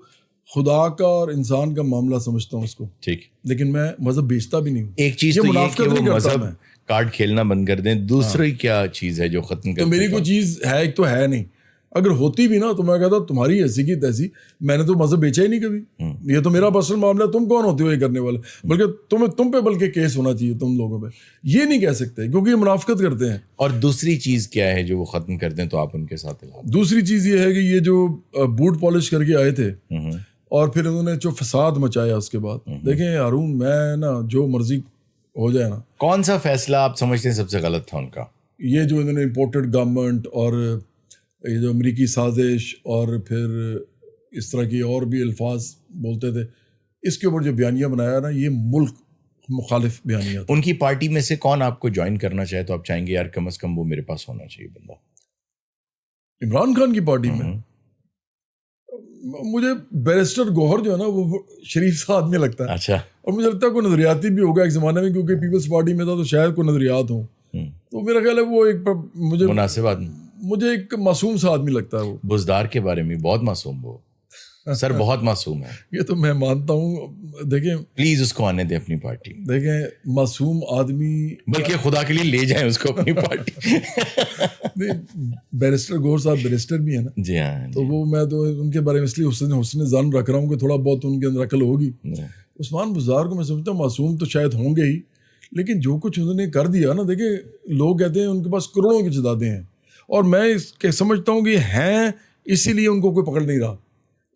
خدا کا اور انسان کا معاملہ سمجھتا ہوں اس کو. ٹھیک, لیکن میں مذہب بیچتا بھی نہیں ہوں. ایک چیز تو یہ کہ وہ مذہب کارڈ کھیلنا بند کر دیں. دوسری کیا چیز ہے جو ختم کر؟ تو میری کوئی چیز ہے, ایک تو ہے نہیں. اگر ہوتی بھی نا تو میں کہتا تمہاری ایسی کی تیسی, میں نے تو مذہب بیچا ہی نہیں کبھی. یہ تو میرا پرسنل معاملہ ہے, تم کون ہوتے ہو یہ کرنے والے؟ بلکہ تم پہ بلکہ کیس ہونا چاہیے تم لوگوں پہ. یہ نہیں کہہ سکتے کیونکہ یہ منافقت کرتے ہیں. اور دوسری چیز کیا ہے جو وہ ختم کر دیں تو آپ ان کے ساتھ؟ دوسری چیز یہ ہے کہ یہ جو بوٹ پالش کر کے آئے تھے اور پھر انہوں نے جو فساد مچایا اس کے بعد. دیکھیں ہارون, میں نا جو مرضی ہو جائے نا. کون سا فیصلہ آپ سمجھتے ہیں سب سے غلط تھا ان کا؟ یہ جو انہوں نے امپورٹڈ گورنمنٹ اور یہ جو امریکی سازش اور پھر اس طرح کی اور بھی الفاظ بولتے تھے, اس کے اوپر جو بیانیہ بنایا نا, یہ ملک مخالف بیانیہ تھا. ان کی پارٹی میں سے کون آپ کو جوائن کرنا چاہے تو آپ چاہیں گے یار کم از کم وہ میرے پاس ہونا چاہیے بندہ؟ عمران خان کی پارٹی میں مجھے بیرسٹر گوہر جو ہے نا وہ شریف سا آدمی لگتا ہے. اچھا, اور مجھے لگتا ہے کوئی نظریاتی بھی ہوگا ایک زمانے میں, کیونکہ پیپلز پارٹی میں تھا تو شاید کوئی نظریات ہوں. تو میرا خیال ہے وہ ایک مجھے مناسب آدمی, مجھے ایک معصوم سا آدمی لگتا ہے. وہ بزدار کے بارے میں بہت معصوم, وہ سر بہت معصوم ہے. یہ تو میں مانتا ہوں. دیکھیں پلیز اس کو آنے دیں اپنی پارٹی. دیکھیں معصوم آدمی, بلکہ خدا کے لیے لے جائیں اس کو اپنی پارٹی. بیرسٹر گور صاحب بیرسٹر بھی ہے نا. جی ہاں, تو وہ میں تو ان کے بارے میں اس لیے حسن ظن رکھ رہا ہوں کہ تھوڑا بہت ان کے اندر عقل ہوگی. عثمان بزدار کو میں سمجھتا ہوں معصوم تو شاید ہوں گے ہی, لیکن جو کچھ انہوں نے کر دیا نا, دیکھیں لوگ کہتے ہیں ان کے پاس کروڑوں کی جائیدادیں ہیں, اور میں سمجھتا ہوں کہ ہیں اسی لیے ان کو کوئی پکڑ نہیں رہا.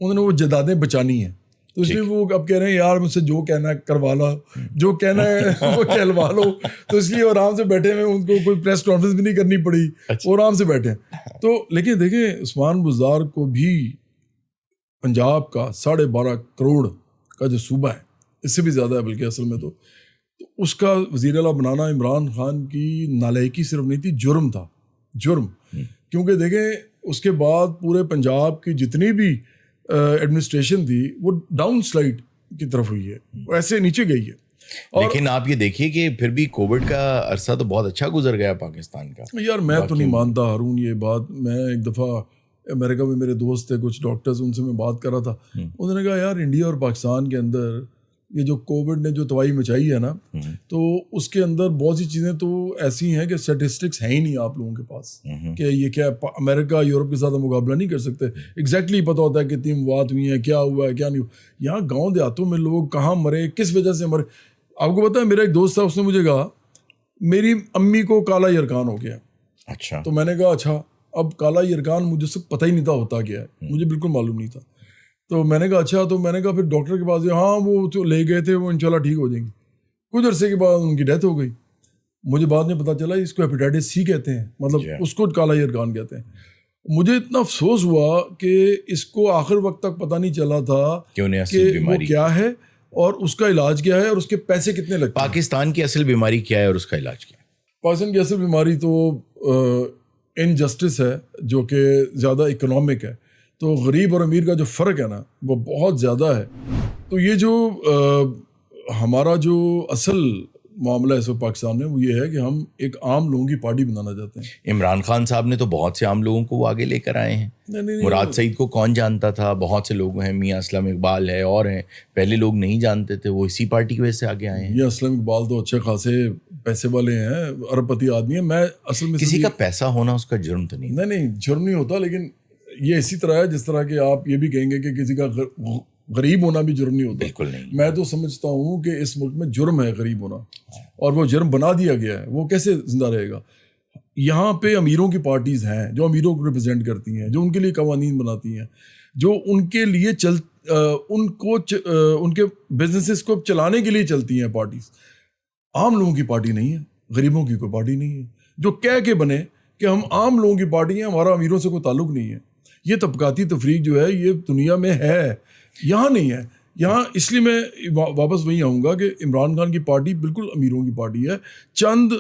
انہوں نے وہ جائیدادیں بچانی ہیں, تو اس لیے وہ اب کہہ رہے ہیں یار مجھ سے جو کہنا ہے کروا لا, جو کہنا ہے وہ کہلوا لو. تو اس لیے وہ آرام سے بیٹھے ہوئے, ان کو کوئی پریس کانفرنس بھی نہیں کرنی پڑی, وہ آرام سے بیٹھے. تو لیکن دیکھیں عثمان بزدار کو بھی پنجاب کا 12.5 کروڑ کا جو صوبہ ہے, اس سے بھی زیادہ ہے بلکہ اصل میں, تو اس کا وزیر اعلیٰ بنانا عمران خان کی نالائکی صرف نہیں تھی, جرم تھا, جرم. کیونکہ دیکھیں اس کے بعد پورے پنجاب کی جتنی بھی ایڈمنسٹریشن تھی وہ ڈاؤن سلائڈ کی طرف ہوئی ہے, وہ ایسے نیچے گئی ہے. لیکن آپ یہ دیکھیے کہ پھر بھی کووڈ کا عرصہ تو بہت اچھا گزر گیا پاکستان کا. یار میں تو نہیں مانتا ہارون یہ بات. میں ایک دفعہ امریکہ میں میرے دوست تھے کچھ ڈاکٹرز, ان سے میں بات کر رہا تھا. انہوں نے کہا یار انڈیا اور پاکستان کے اندر یہ جو کووڈ نے جو تباہی مچائی ہے نا, تو اس کے اندر بہت سی چیزیں تو ایسی ہیں کہ اسٹیٹسٹکس ہیں ہی نہیں آپ لوگوں کے پاس کہ یہ کیا امریکہ یورپ کے ساتھ مقابلہ نہیں کر سکتے. ایگزیکٹلی پتہ ہوتا ہے کتنی موات ہوئی ہیں, کیا ہوا ہے کیا نہیں ہوا. یہاں گاؤں دیہاتوں میں لوگ کہاں مرے, کس وجہ سے مرے. آپ کو پتا ہے میرا ایک دوست تھا, اس نے مجھے کہا میری امی کو کالا یرکان ہو گیا. اچھا, تو میں نے کہا اچھا, اب کالا یرکان مجھے سے پتہ ہی نہیں تھا ہوتا کیا ہے, مجھے بالکل معلوم نہیں تھا. تو میں نے کہا اچھا, تو میں نے کہا پھر ڈاکٹر کے پاس گیا, ہاں وہ تو لے گئے تھے, وہ انشاءاللہ ٹھیک ہو جائیں گے. کچھ عرصے کے بعد ان کی ڈیتھ ہو گئی. مجھے بعد میں پتہ چلا اس کو ہیپیٹائٹس سی کہتے ہیں, مطلب اس کو کالا یرکان کہتے ہیں. مجھے اتنا افسوس ہوا کہ اس کو آخر وقت تک پتہ نہیں چلا تھا کہ وہ کیا ہے اور اس کا علاج کیا ہے اور اس کے پیسے کتنے لگتے ہیں. پاکستان کی اصل بیماری کیا ہے اور اس کا علاج کیا ہے؟ پاکستان کی اصل بیماری تو انجسٹس ہے, جو کہ زیادہ اکنامک ہے. تو غریب اور امیر کا جو فرق ہے نا وہ بہت زیادہ ہے. تو یہ جو ہمارا جو اصل معاملہ ہے اس وقت پاکستان میں وہ یہ ہے کہ ہم ایک عام لوگوں کی پارٹی بنانا چاہتے ہیں. عمران خان صاحب نے تو بہت سے عام لوگوں کو وہ آگے لے کر آئے ہیں. مراد سعید کو کون جانتا تھا, بہت سے لوگ ہیں, میاں اسلم اقبال ہے اور ہیں, پہلے لوگ نہیں جانتے تھے, وہ اسی پارٹی کی وجہ سے آگے آئے ہیں. میاں اسلم اقبال تو اچھے خاصے پیسے والے ہیں, ارب پتی آدمی ہیں. میں اصل میں کسی کا پیسہ ہونا اس کا جرم تو نہیں. نہیں جرم نہیں ہوتا, لیکن یہ اسی طرح ہے جس طرح کہ آپ یہ بھی کہیں گے کہ کسی کا غریب ہونا بھی جرم نہیں ہوتا. بالکل نہیں. میں تو سمجھتا ہوں کہ اس ملک میں جرم ہے غریب ہونا, اور وہ جرم بنا دیا گیا ہے. وہ کیسے زندہ رہے گا؟ یہاں پہ امیروں کی پارٹیز ہیں جو امیروں کو ریپرزینٹ کرتی ہیں, جو ان کے لیے قوانین بناتی ہیں, جو ان کے لیے ان کے بزنسز کو چلانے کے لیے چلتی ہیں پارٹیز. عام لوگوں کی پارٹی نہیں ہے, غریبوں کی کوئی پارٹی نہیں ہے جو کہہ کے بنے کہ ہم عام لوگوں کی پارٹی ہیں, ہمارا امیروں سے کوئی تعلق نہیں ہے. یہ طبقاتی تفریق جو ہے یہ دنیا میں ہے, یہاں نہیں ہے. یہاں اس لیے میں واپس وہی آؤں گا کہ عمران خان کی پارٹی بالکل امیروں کی پارٹی ہے. چند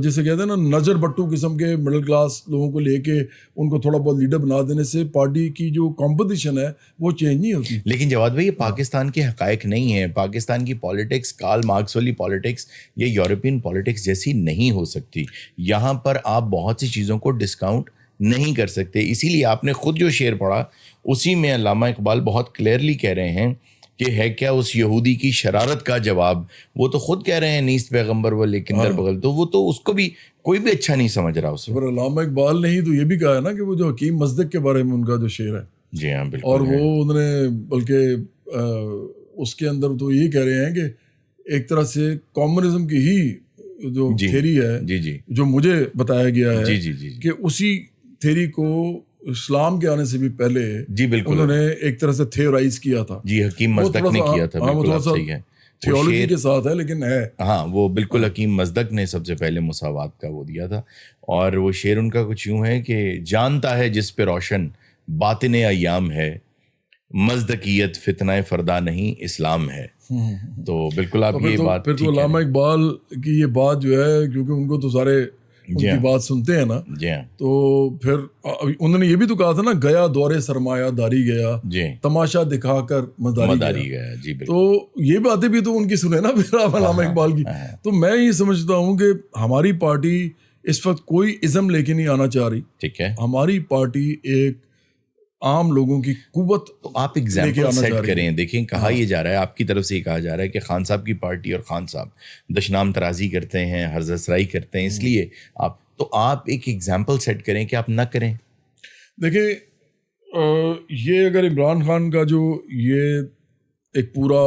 جیسے کہتے ہیں نا نظر بٹو قسم کے مڈل کلاس لوگوں کو لے کے ان کو تھوڑا بہت لیڈر بنا دینے سے پارٹی کی جو کمپٹیشن ہے وہ چینج نہیں ہوتی. لیکن جواد بھائی یہ پاکستان کے حقائق نہیں ہیں. پاکستان کی پالیٹکس کارل مارکس والی پالیٹکس یہ یورپین پالیٹکس جیسی نہیں ہو سکتی. یہاں پر آپ بہت سی چیزوں کو ڈسکاؤنٹ نہیں کر سکتے. اسی لیے آپ نے خود جو شعر پڑھا اسی میں علامہ اقبال بہت کلیئرلی کہہ رہے ہیں کہ ہے کیا اس یہودی کی شرارت کا جواب. وہ تو خود کہہ رہے ہیں نیست پیغمبر وہ لیکن در بغل, تو وہ تو اس کو بھی کوئی بھی اچھا نہیں سمجھ رہا اسے. پر علامہ اقبال نے ہی تو یہ بھی کہا ہے نا کہ وہ جو حکیم مصدق کے بارے میں ان کا جو شعر ہے, جی ہاں بالکل, اور وہ انہوں نے بلکہ اس کے اندر تو یہ کہہ رہے ہیں کہ ایک طرح سے کامونزم کی ہی جو تھیری ہے جی جی جو مجھے بتایا گیا ہے جی جی جی کہ اسی تھیری کو اسلام کے آنے سے بھی پہلے جی بالکل انہوں نے ایک طرح سے تھیورائز کیا تھا. جی حکیم مصدق نے کیا تھا, بالکل آپ صحیح ہے, تھیولوجی کے ساتھ ہے لیکن ہے. ہاں وہ بالکل حکیم مصدق نے سب سے پہلے مساوات کا وہ دیا تھا. اور وہ شعر ان کا کچھ یوں ہے کہ جانتا ہے جس پہ روشن باطن ایام ہے, مصدقیت فتنہ فردا نہیں اسلام ہے. تو بالکل آپ یہ بات پھر تو علامہ اقبال کی یہ بات جو ہے کیونکہ ان کو تو سارے ان کی بات سنتے ہیں نا, تو پھر انہوں نے یہ بھی تو کہا تھا نا, گیا دور سرمایہ داری گیا, تماشا دکھا کر مداری گیا. جی تو یہ باتیں بھی تو ان کی سنے نا پھر علامہ اقبال کی. تو میں یہ سمجھتا ہوں کہ ہماری پارٹی اس وقت کوئی ازم لے کے نہیں آنا چاہ رہی. ٹھیک ہے, ہماری پارٹی ایک عام لوگوں کی قوت. تو آپ ایگزامپل سیٹ کریں. دیکھیں کہا یہ جا رہا ہے, آپ کی طرف سے یہ کہا جا رہا ہے کہ خان صاحب کی پارٹی اور خان صاحب دشنام ترازی کرتے ہیں, ہرزہ سرائی کرتے ہیں, اس لیے آپ ایک ایگزامپل سیٹ کریں کہ آپ نہ کریں. دیکھیں یہ اگر عمران خان کا جو یہ ایک پورا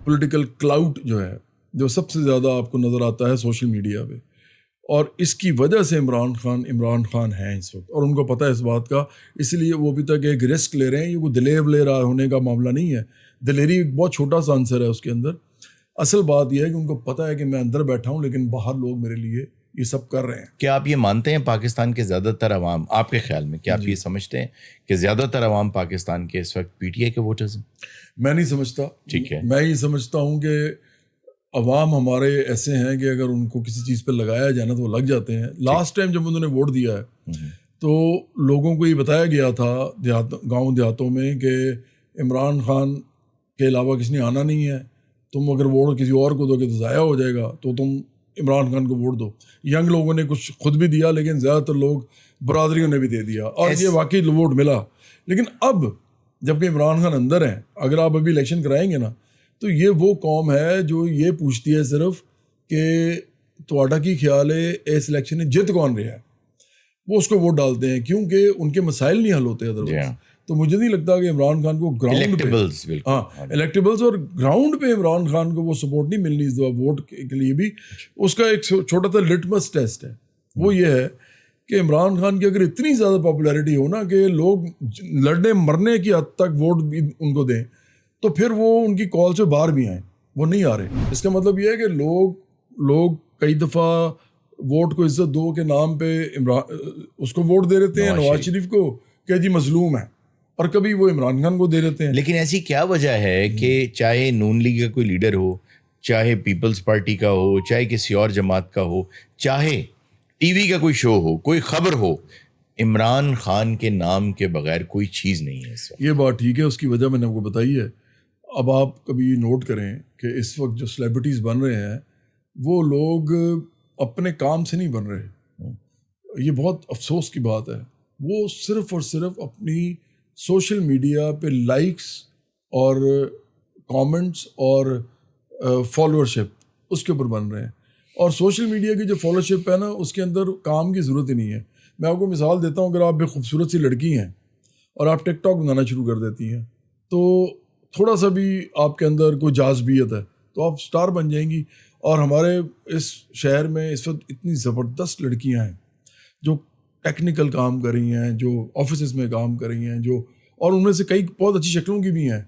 پولیٹیکل کلاؤڈ جو ہے جو سب سے زیادہ آپ کو نظر آتا ہے سوشل میڈیا پہ, اور اس کی وجہ سے عمران خان ہیں اس وقت, اور ان کو پتہ ہے اس بات کا, اس لیے وہ ابھی تک ایک رسک لے رہے ہیں. یہ کوئی دلیر لے رہا ہونے کا معاملہ نہیں ہے, دلیری ایک بہت چھوٹا سا عنصر ہے اس کے اندر. اصل بات یہ ہے کہ ان کو پتہ ہے کہ میں اندر بیٹھا ہوں لیکن باہر لوگ میرے لیے یہ سب کر رہے ہیں. کیا آپ یہ مانتے ہیں پاکستان کے زیادہ تر عوام, آپ کے خیال میں کیا آپ یہ سمجھتے ہیں کہ زیادہ تر عوام پاکستان کے اس وقت پی ٹی آئی کے ووٹرز ہیں؟ میں نہیں سمجھتا. ٹھیک ہے, میں یہ سمجھتا ہوں کہ عوام ہمارے ایسے ہیں کہ اگر ان کو کسی چیز پہ لگایا جائے نا تو وہ لگ جاتے ہیں. لاسٹ ٹائم جب انہوں نے ووٹ دیا ہے تو لوگوں کو یہ بتایا گیا تھا گاؤں دیہاتوں میں کہ عمران خان کے علاوہ کسی نے آنا نہیں ہے, تم اگر ووٹ کسی اور کو دو گے تو ضائع ہو جائے گا, تو تم عمران خان کو ووٹ دو. ینگ لوگوں نے کچھ خود بھی دیا لیکن زیادہ تر لوگ برادریوں نے بھی دے دیا, اور یہ واقعی ووٹ ملا. لیکن اب جب کہ عمران خان اندر ہیں, اگر آپ ابھی الیکشن کرائیں گے نا تو یہ وہ قوم ہے جو یہ پوچھتی ہے صرف کہ تواڈا کی خیال ہے اس الیکشن میں جیت کون رہا ہے, وہ اس کو ووٹ ڈالتے ہیں کیونکہ ان کے مسائل نہیں حل ہوتے ادروائز. تو مجھے نہیں لگتا کہ عمران خان کو گراؤنڈ پہ الیکٹیبلز اور گراؤنڈ پہ عمران خان کو وہ سپورٹ نہیں ملنی اس دفعہ ووٹ کے لیے بھی. اس کا ایک چھوٹا سا لٹمس ٹیسٹ ہے, وہ یہ ہے کہ عمران خان کی اگر اتنی زیادہ پاپولیرٹی ہو نا کہ لوگ لڑنے مرنے کی حد تک ووٹ بھی ان کو دیں تو پھر وہ ان کی کال سے باہر بھی آئیں. وہ نہیں آ رہے. اس کا مطلب یہ ہے کہ لوگ کئی دفعہ ووٹ کو عزت دو کے نام پہ اس کو ووٹ دے دیتے ہیں نواز شریف کو کہ جی مظلوم ہے, اور کبھی وہ عمران خان کو دے دیتے ہیں. لیکن ایسی کیا وجہ ہے کہ چاہے نون لیگ کا کوئی لیڈر ہو, چاہے پیپلز پارٹی کا ہو, چاہے کسی اور جماعت کا ہو, چاہے ٹی وی کا کوئی شو ہو, کوئی خبر ہو, عمران خان کے نام کے بغیر کوئی چیز نہیں ہے. یہ بات ٹھیک ہے, اس کی وجہ میں نے آپ کو بتائی ہے. اب آپ کبھی نوٹ کریں کہ اس وقت جو سیلیبریٹیز بن رہے ہیں وہ لوگ اپنے کام سے نہیں بن رہے. یہ بہت افسوس کی بات ہے. وہ صرف اور صرف اپنی سوشل میڈیا پہ لائکس اور کامنٹس اور فالوورشپ اس کے اوپر بن رہے ہیں. اور سوشل میڈیا کی جو فالوورشپ ہے نا اس کے اندر کام کی ضرورت ہی نہیں ہے. میں آپ کو مثال دیتا ہوں, اگر آپ ایک خوبصورت سی لڑکی ہیں اور آپ ٹک ٹاک بنانا شروع کر دیتی ہیں تو تھوڑا سا بھی آپ کے اندر کوئی جاذبیت ہے تو آپ سٹار بن جائیں گی. اور ہمارے اس شہر میں اس وقت اتنی زبردست لڑکیاں ہیں جو ٹیکنیکل کام کر رہی ہیں, جو آفیسز میں کام کر رہی ہیں, جو اور ان میں سے کئی بہت اچھی شکلوں کی بھی ہیں,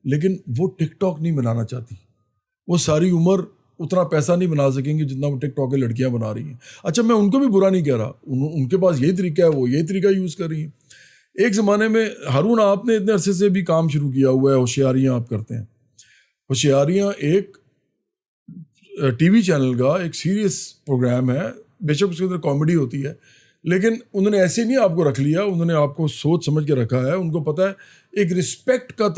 لیکن وہ ٹک ٹاک نہیں بنانا چاہتی. وہ ساری عمر اتنا پیسہ نہیں بنا سکیں گے جتنا وہ ٹک ٹاک کی لڑکیاں بنا رہی ہیں. اچھا میں ان کو بھی برا نہیں کہہ رہا, ان کے پاس یہی طریقہ ہے, وہ یہی طریقہ یوز کر رہی ہیں. ایک زمانے میں ہارون آپ نے اتنے عرصے سے بھی کام شروع کیا ہوا ہے, ہوشیاریاں آپ کرتے ہیں. ہوشیاریاں ایک ٹی وی چینل کا ایک سیریس پروگرام ہے, بے شک اس کے اندر کامیڈی ہوتی ہے, لیکن انہوں نے ایسے نہیں آپ کو رکھ لیا, انہوں نے آپ کو سوچ سمجھ کے رکھا ہے. ان کو پتہ ہے ایک رسپیکٹ کا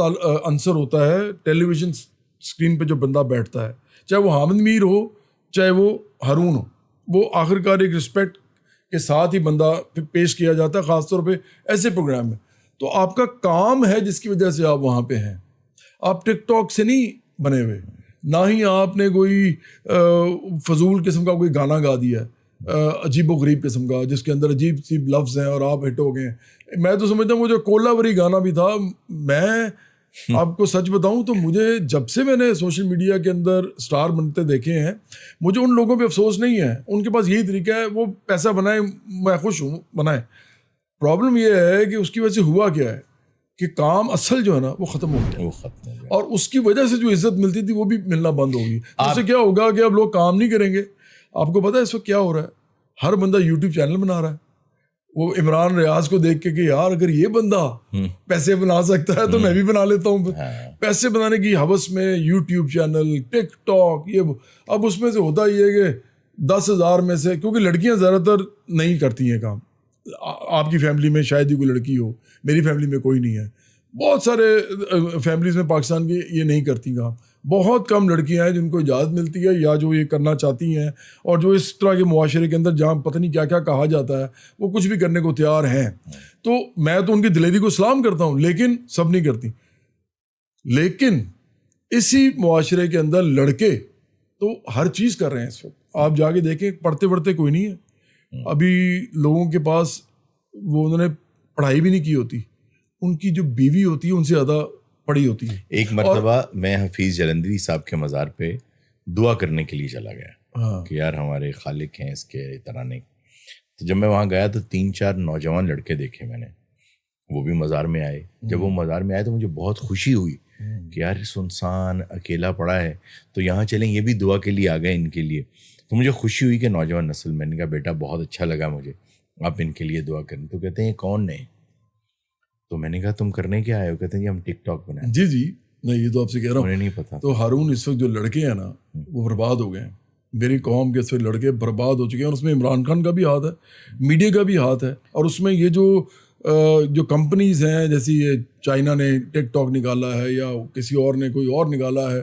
عنصر ہوتا ہے ٹیلی ویژن اسکرین پہ جو بندہ بیٹھتا ہے, چاہے وہ حامد میر ہو چاہے وہ ہارون ہو, وہ آخرکار ایک رسپیکٹ کے ساتھ ہی بندہ پیش کیا جاتا ہے, خاص طور پہ ایسے پروگرام میں. تو آپ کا کام ہے جس کی وجہ سے آپ وہاں پہ ہیں, آپ ٹک ٹاک سے نہیں بنے ہوئے, نہ ہی آپ نے کوئی فضول قسم کا کوئی گانا گا دیا عجیب و غریب قسم کا جس کے اندر عجیب سی لفظ ہیں اور آپ ہٹ ہو گئے. میں تو سمجھتا ہوں وہ جو کولاوری گانا بھی تھا, میں آپ کو سچ بتاؤں تو مجھے جب سے میں نے سوشل میڈیا کے اندر سٹار بنتے دیکھے ہیں, مجھے ان لوگوں پہ افسوس نہیں ہے. ان کے پاس یہی طریقہ ہے, وہ پیسہ بنائیں, میں خوش ہوں بنائیں. پرابلم یہ ہے کہ اس کی وجہ سے ہوا کیا ہے کہ کام اصل جو ہے نا وہ ختم ہو گیا, اور اس کی وجہ سے جو عزت ملتی تھی وہ بھی ملنا بند ہو گئی. اس سے کیا ہوگا کہ اب لوگ کام نہیں کریں گے. آپ کو پتہ ہے اس وقت کیا ہو رہا ہے, ہر بندہ یوٹیوب چینل بنا رہا ہے. وہ عمران ریاض کو دیکھ کے کہ یار اگر یہ بندہ پیسے بنا سکتا ہے تو میں بھی بنا لیتا ہوں. پیسے بنانے کی ہوس میں یوٹیوب چینل, ٹک ٹاک, یہ اب اس میں سے ہوتا یہ ہے کہ 10,000 میں سے, کیونکہ لڑکیاں زیادہ تر نہیں کرتی ہیں کام. آپ کی فیملی میں شاید ہی کوئی لڑکی ہو, میری فیملی میں کوئی نہیں ہے, بہت سارے فیملیز میں پاکستان کی یہ نہیں کرتی کام. بہت کم لڑکیاں ہیں جن کو اجازت ملتی ہے یا جو یہ کرنا چاہتی ہیں, اور جو اس طرح کے معاشرے کے اندر جہاں پتہ نہیں کیا کیا کہا جاتا ہے وہ کچھ بھی کرنے کو تیار ہیں. تو میں تو ان کی دلیری کو سلام کرتا ہوں, لیکن سب نہیں کرتی. لیکن اسی معاشرے کے اندر لڑکے تو ہر چیز کر رہے ہیں اس وقت. آپ جا کے دیکھیں, پڑھتے پڑھتے کوئی نہیں ہے ابھی لوگوں کے پاس, وہ انہوں نے پڑھائی بھی نہیں کی ہوتی, ان کی جو بیوی ہوتی ہے ان سے زیادہ پڑھی ہوتی ہے. ایک مرتبہ میں حفیظ جلندری صاحب کے مزار پہ دعا کرنے کے لیے چلا گیا کہ یار ہمارے خالق ہیں اس کے ترانے. تو جب میں وہاں گیا تو 3-4 نوجوان لڑکے دیکھے میں نے, وہ بھی مزار میں آئے. جب وہ مزار میں آئے تو مجھے بہت خوشی ہوئی کہ یار سنسان اکیلا پڑا ہے تو یہاں چلیں, یہ بھی دعا کے لیے آ گئے ان کے لیے. تو مجھے خوشی ہوئی کہ نوجوان نسل, میں نے کہا بیٹا بہت اچھا لگا مجھے, آپ ان کے لیے دعا کریں. تو کہتے ہیں یہ کون نے؟ تو میں نے کہا تم کرنے کیا آئے ہو؟ کہتے ہیں ہم ٹک ٹاک بنائیں. جی نہیں, یہ تو آپ سے کہہ رہا ہوں, انہیں نہیں پتا. تو ہارون اس وقت جو لڑکے ہیں نا وہ برباد ہو گئے ہیں. میری قوم کے اس وقت لڑکے برباد ہو چکے ہیں, اور اس میں عمران خان کا بھی ہاتھ ہے, میڈیا کا بھی ہاتھ ہے, اور اس میں یہ جو کمپنیز ہیں جیسی یہ چائنا نے ٹک ٹاک نکالا ہے یا کسی اور نے کوئی اور نکالا ہے,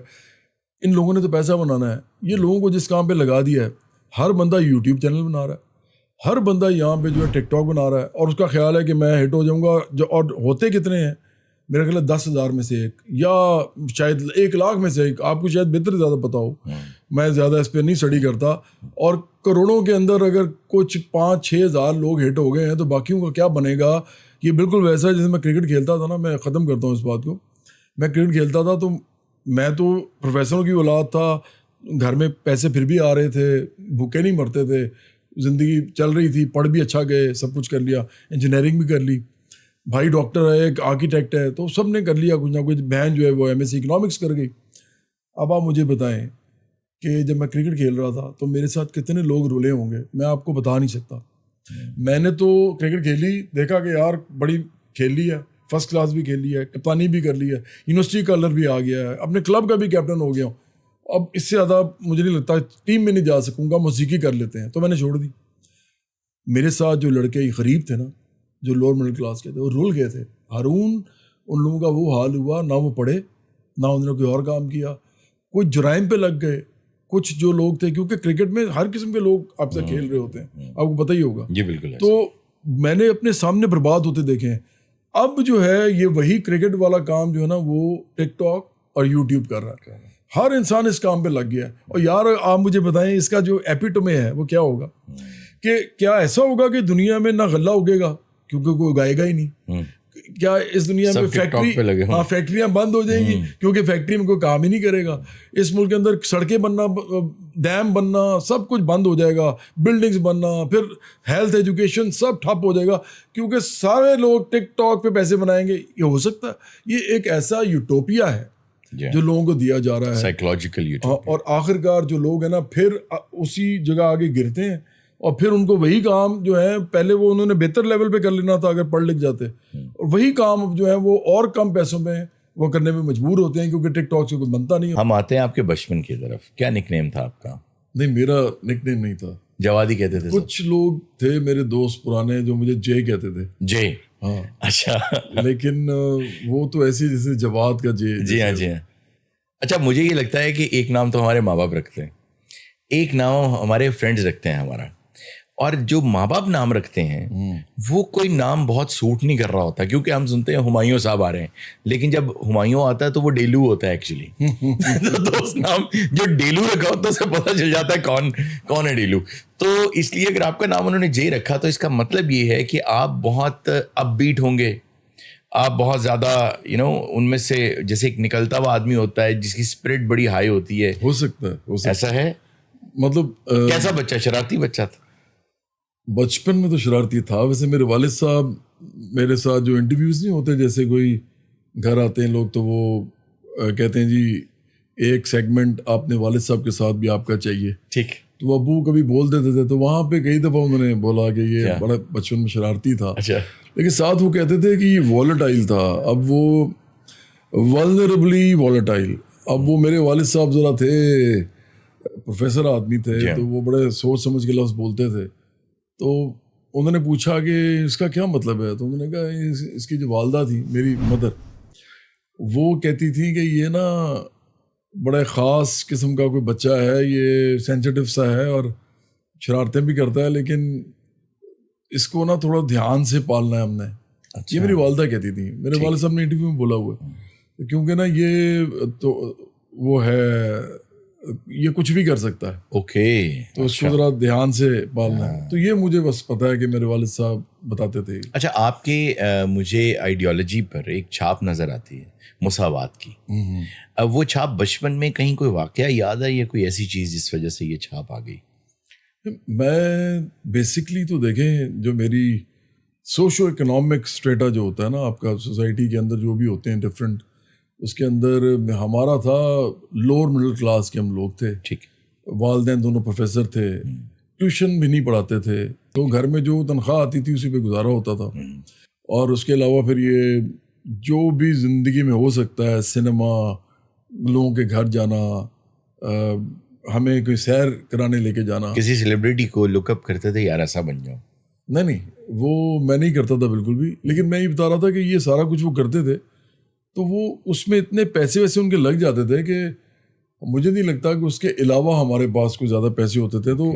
ان لوگوں نے تو پیسہ بنانا ہے. یہ لوگوں کو جس کام پہ لگا دیا ہے, ہر بندہ یوٹیوب چینل بنا رہا ہے, ہر بندہ یہاں پہ جو ہے ٹک ٹاک بنا رہا ہے, اور اس کا خیال ہے کہ میں ہٹ ہو جاؤں گا. اور ہوتے کتنے ہیں میرا خیال ہے 10,000 میں سے ایک, یا شاید 1,00,000 میں سے ایک. آپ کو شاید بہتر زیادہ پتا ہو, میں زیادہ اس پہ نہیں اسٹڈی کرتا. اور کروڑوں کے اندر اگر کچھ 5-6 ہزار لوگ ہٹ ہو گئے ہیں تو باقیوں کا کیا بنے گا. یہ بالکل ویسا ہے جیسے میں کرکٹ کھیلتا تھا نا, میں ختم کرتا ہوں اس بات کو. میں کرکٹ کھیلتا تھا تو میں تو پروفیسروں کی اولاد تھا, گھر میں پیسے پھر بھی آ رہے تھے, بھوکے نہیں مرتے تھے, زندگی چل رہی تھی, پڑھ بھی اچھا گئے, سب کچھ کر لیا, انجینئرنگ بھی کر لی, بھائی ڈاکٹر ہے, ایک آرکیٹیکٹ ہے, تو سب نے کر لیا کچھ نہ کچھ. بہن جو ہے وہ MSc اکنامکس کر گئی. اب آپ مجھے بتائیں کہ جب میں کرکٹ کھیل رہا تھا تو میرے ساتھ کتنے لوگ رولے ہوں گے, میں آپ کو بتا نہیں سکتا. میں نے تو کرکٹ کھیلی, دیکھا کہ یار بڑی کھیل لی ہے, فرسٹ کلاس بھی کھیل لی ہے, کپتانی بھی کر لی ہے, یونیورسٹی کلر بھی آ گیا ہے, اپنے کلب کا بھی کیپٹن ہو گیا ہوں. اب اس سے زیادہ مجھے نہیں لگتا ٹیم میں نہیں جا سکوں گا, موسیقی کر لیتے ہیں. تو میں نے چھوڑ دی. میرے ساتھ جو لڑکے غریب تھے نا, جو لوور مڈل کلاس کے تھے, وہ رول گئے تھے. ہارون ان لوگوں کا وہ حال ہوا, نہ وہ پڑھے نہ انہوں نے کوئی اور کام کیا, کوئی جرائم پہ لگ گئے. کچھ جو لوگ تھے, کیونکہ کرکٹ میں ہر قسم کے لوگ آپ سے کھیل رہے ہوتے ہیں, آپ کو پتہ ہی ہوگا. جی بالکل. تو میں نے اپنے سامنے برباد ہوتے دیکھے ہیں. اب جو ہے یہ وہی کرکٹ والا کام جو ہے نا وہ ٹک ٹاک اور یوٹیوب کر رہا ہے. ہر انسان اس کام پہ لگ گیا ہے. اور یار آپ مجھے بتائیں اس کا جو ایپیٹوم ہے وہ کیا ہوگا, کہ کیا ایسا ہوگا کہ دنیا میں نہ غلہ اگے گا کیونکہ کوئی اگائے گا ہی نہیں, کیا اس دنیا میں فیکٹریاں بند ہو جائیں گی کیونکہ فیکٹری میں کوئی کام ہی نہیں کرے گا. اس ملک کے اندر سڑکیں بننا, ڈیم بننا, سب کچھ بند ہو جائے گا, بلڈنگز بننا, پھر ہیلتھ ایجوکیشن سب ٹھپ ہو جائے گا کیونکہ سارے لوگ ٹک ٹاک پہ پیسے بنائیں گے. یہ ہو سکتا ہے؟ یہ ایک ایسا یوٹوپیا ہے جو لوگوں کو دیا جا رہا ہے, سائیکولوجیکل. اور آخرکار جو لوگ ہیں نا پھر اسی جگہ آگے گرتے ہیں, اور پھر ان کو وہی کام جو ہے پہلے وہ انہوں نے بہتر لیول پہ کر لینا تھا اگر پڑھ لکھ جاتے, اور وہی کام جو ہے وہ اور کم پیسوں میں وہ کرنے میں مجبور ہوتے ہیں کیونکہ ٹک ٹاک سے کوئی بنتا نہیں. ہم آتے ہیں آپ کے بچپن کی طرف. کیا نک نیم تھا آپ کا؟ نہیں, میرا نک نیم نہیں تھا, جوادی کہتے تھے. کچھ لوگ تھے میرے دوست پرانے جو مجھے جے کہتے تھے. جے؟ ہاں. اچھا. لیکن وہ تو ایسی جیسے جواد کا جے. جی ہاں, جی ہاں. اچھا, مجھے یہ لگتا ہے کہ ایک نام تو ہمارے ماں باپ رکھتے ہیں, ایک نام ہمارے فرینڈز رکھتے ہیں ہمارا, اور جو ماں باپ نام رکھتے ہیں وہ کوئی نام بہت سوٹ نہیں کر رہا ہوتا, کیونکہ ہم سنتے ہیں ہمایوں صاحب آ رہے ہیں, لیکن جب ہمایوں آتا ہے تو وہ ڈیلو ہوتا ہے ایکچولی. تو دوست نام جو ڈیلو رکھا ہوتا ہے اسے پتہ چل جاتا ہے کون ہے ڈیلو. تو اس لیے اگر آپ کا نام انہوں نے جے رکھا تو اس کا مطلب یہ ہے کہ آپ بہت اپ بیٹ ہوں گے, آپ بہت زیادہ ان میں سے جیسے ایک نکلتا ہوا آدمی ہوتا ہے جس کی اسپرٹ بڑی ہائی ہوتی ہے. ہو سکتا ہے ایسا ہے. مطلب کیسا بچہ؟ شرارتی بچہ تھا؟ بچپن میں تو شرارتی تھا. ویسے میرے والد صاحب میرے ساتھ جو انٹرویوز نہیں ہوتے, جیسے کوئی گھر آتے ہیں لوگ تو وہ کہتے ہیں جی ایک سیگمنٹ آپ نے والد صاحب کے ساتھ بھی آپ کا چاہیے. ٹھیک. تو ابو کبھی بول دیتے تھے, تو وہاں پہ کئی دفعہ انہوں نے بولا کہ یہ بڑا بچپن میں شرارتی تھا. اچھا. لیکن ساتھ وہ کہتے تھے کہ یہ والیٹائل تھا. اب وہ ولنریبلی والیٹائل. اب وہ میرے والد صاحب ذرا تھے پروفیسر آدمی تھے, تو وہ بڑے سوچ سمجھ کے لفظ بولتے تھے. تو انہوں نے پوچھا کہ اس کا کیا مطلب ہے, تو انہوں نے کہا اس کی جو والدہ تھی میری مدر, وہ کہتی تھی کہ یہ نا بڑے خاص قسم کا کوئی بچہ ہے, یہ سینسیٹیو سا ہے اور شرارتیں بھی کرتا ہے, لیکن اس کو نا تھوڑا دھیان سے پالنا ہے ہم نے. یہ میری والدہ کہتی تھی. میرے والد صاحب نے انٹرویو میں بولا ہوا ہے کیونکہ نا یہ تو وہ ہے, یہ کچھ بھی کر سکتا ہے. اوکے. تو اس کو ذرا دھیان سے پالنا ہے. تو یہ مجھے بس پتا ہے کہ میرے والد صاحب بتاتے تھے. اچھا, آپ کے مجھے آئیڈیالوجی پر ایک چھاپ نظر آتی ہے مساوات کی. وہ چھاپ بچپن میں کہیں کوئی واقعہ یاد ہے یا کوئی ایسی چیز جس وجہ سے یہ چھاپ آ گئی؟ میں بیسکلی تو دیکھیں جو میری سوشو اکنامک اسٹریٹا جو ہوتا ہے نا آپ کا سوسائٹی کے اندر جو بھی ہوتے ہیں ڈفرینٹ, اس کے اندر ہمارا تھا لوور مڈل کلاس کے ہم لوگ تھے. ٹھیک. والدین دونوں پروفیسر تھے, ٹیوشن بھی نہیں پڑھاتے تھے, تو گھر میں جو تنخواہ آتی تھی اسی پہ گزارا ہوتا تھا. اور اس کے علاوہ پھر یہ جو بھی زندگی میں ہو سکتا ہے, سنیما, لوگوں کے گھر جانا, ہمیں کوئی سیر کرانے لے کے جانا. کسی سیلیبریٹی کو لک اپ کرتے تھے یار ایسا بن جاؤ؟ نہیں, وہ میں نہیں کرتا تھا بالکل بھی. لیکن میں یہ بتا رہا تھا کہ یہ سارا کچھ وہ کرتے تھے, تو وہ اس میں اتنے پیسے ویسے ان کے لگ جاتے تھے کہ مجھے نہیں لگتا کہ اس کے علاوہ ہمارے پاس کوئی زیادہ پیسے ہوتے تھے. تو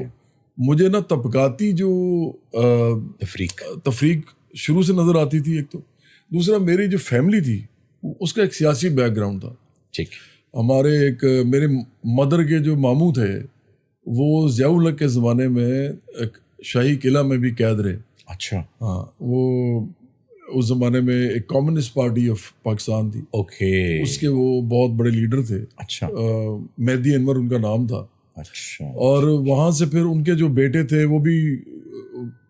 مجھے نا طبقاتی جو تفریق شروع سے نظر آتی تھی ایک, تو دوسرا میری جو فیملی تھی اس کا ایک سیاسی بیک گراؤنڈ تھا. ٹھیک. ہمارے ایک میرے مدر کے جو ماموں تھے وہ ضیاء الحق کے زمانے میں ایک شاہی قلعہ میں بھی قید رہے. اچھا. ہاں, وہ اس زمانے میں ایک کمیونسٹ پارٹی آف پاکستان تھی. اوکے. اس کے وہ بہت بڑے لیڈر تھے. اچھا. مہدی انور ان کا نام تھا. اچھا. اور وہاں سے پھر ان کے جو بیٹے تھے وہ بھی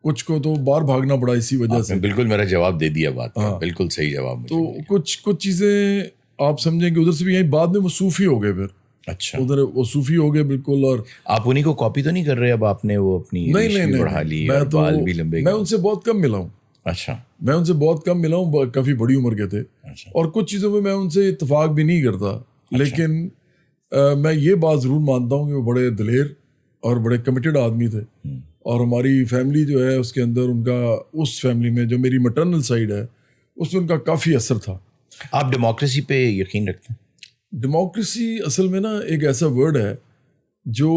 کچھ کو تو باہر بھاگنا پڑا اسی وجہ سے. بالکل میرا جواب دے دیا بات کا. بالکل صحیح جواب. تو کچھ چیزیں آپ سمجھیں کہ ادھر سے بھی یہیں بعد میں وہ صوفی ہو گئے. پھر اچھا ادھر وہ صوفی ہو گئے بالکل. اور آپ انہیں کو کاپی تو نہیں کر رہے اب آپ نے وہ اپنی نہیں بڑھا لی, بال بھی لمبے؟ میں ان سے بہت کم ملا ہوں. اچھا. میں ان سے بہت کم ملا ہوں, کافی بڑی عمر کے تھے. اور کچھ چیزوں میں ان سے اتفاق بھی نہیں کرتا. لیکن میں یہ بات ضرور مانتا ہوں کہ وہ بڑے دلیر اور بڑے کمیٹڈ آدمی تھے. اور ہماری فیملی جو ہے اس کے اندر ان کا, اس فیملی میں جو میری مٹرنل سائڈ ہے اس میں ان کا کافی اثر تھا. آپ ڈیموکریسی پہ یقین رکھتے ہیں؟ ڈیموکریسی اصل میں نا ایک ایسا ورڈ ہے جو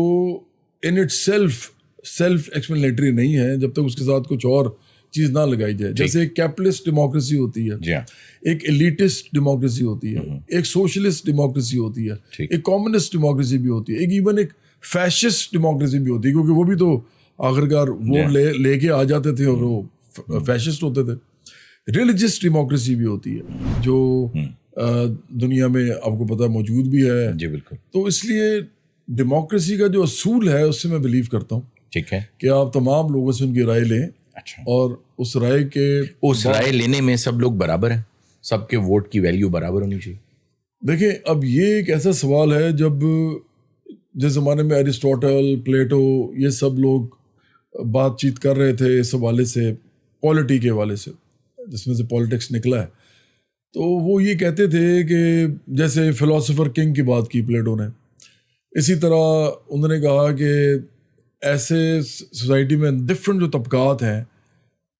ان اٹ سیلف ایکسپلینیٹری نہیں ہے جب تک اس کے ساتھ کچھ اور چیز نہ لگائی جائے. جیسے ایک کیپٹلسٹ ڈیموکریسی ہوتی ہے, ایک ایلیٹسٹ ڈیموکریسی ہوتی ہے, ایک سوشلسٹ ڈیموکریسی ہوتی ہے, ایک کمیونسٹ ڈیموکریسی بھی ہوتی ہے, ایک ایون ایک فیشسٹ ڈیموکریسی بھی ہوتی ہے, کیونکہ وہ بھی تو آخرکار ووٹ لے کے آ جاتے تھے اور وہ فیشسٹ ہوتے تھے. ریلیجس ڈیموکریسی بھی ہوتی ہے جو دنیا میں آپ کو پتہ موجود بھی ہے. جی بالکل. تو اس لیے ڈیموکریسی کا جو اصول ہے اس سے میں بلیو کرتا ہوں. ٹھیک ہے کہ آپ تمام لوگوں سے ان کی رائے لیں. اچھا. اور اس رائے لینے میں سب لوگ برابر ہیں, سب کے ووٹ کی ویلیو برابر ہونی چاہیے. دیکھیں اب یہ ایک ایسا سوال ہے جب جس زمانے میں ایرسٹوٹل پلیٹو یہ سب لوگ بات چیت کر رہے تھے اس حوالے سے پالیٹی کے حوالے سے جس میں سے پالیٹکس نکلا ہے, تو وہ یہ کہتے تھے کہ جیسے فلاسفر کنگ کی بات کی پلیٹو نے, اسی طرح انہوں نے کہا کہ ایسے سوسائٹی میں ڈفرینٹ جو طبقات ہیں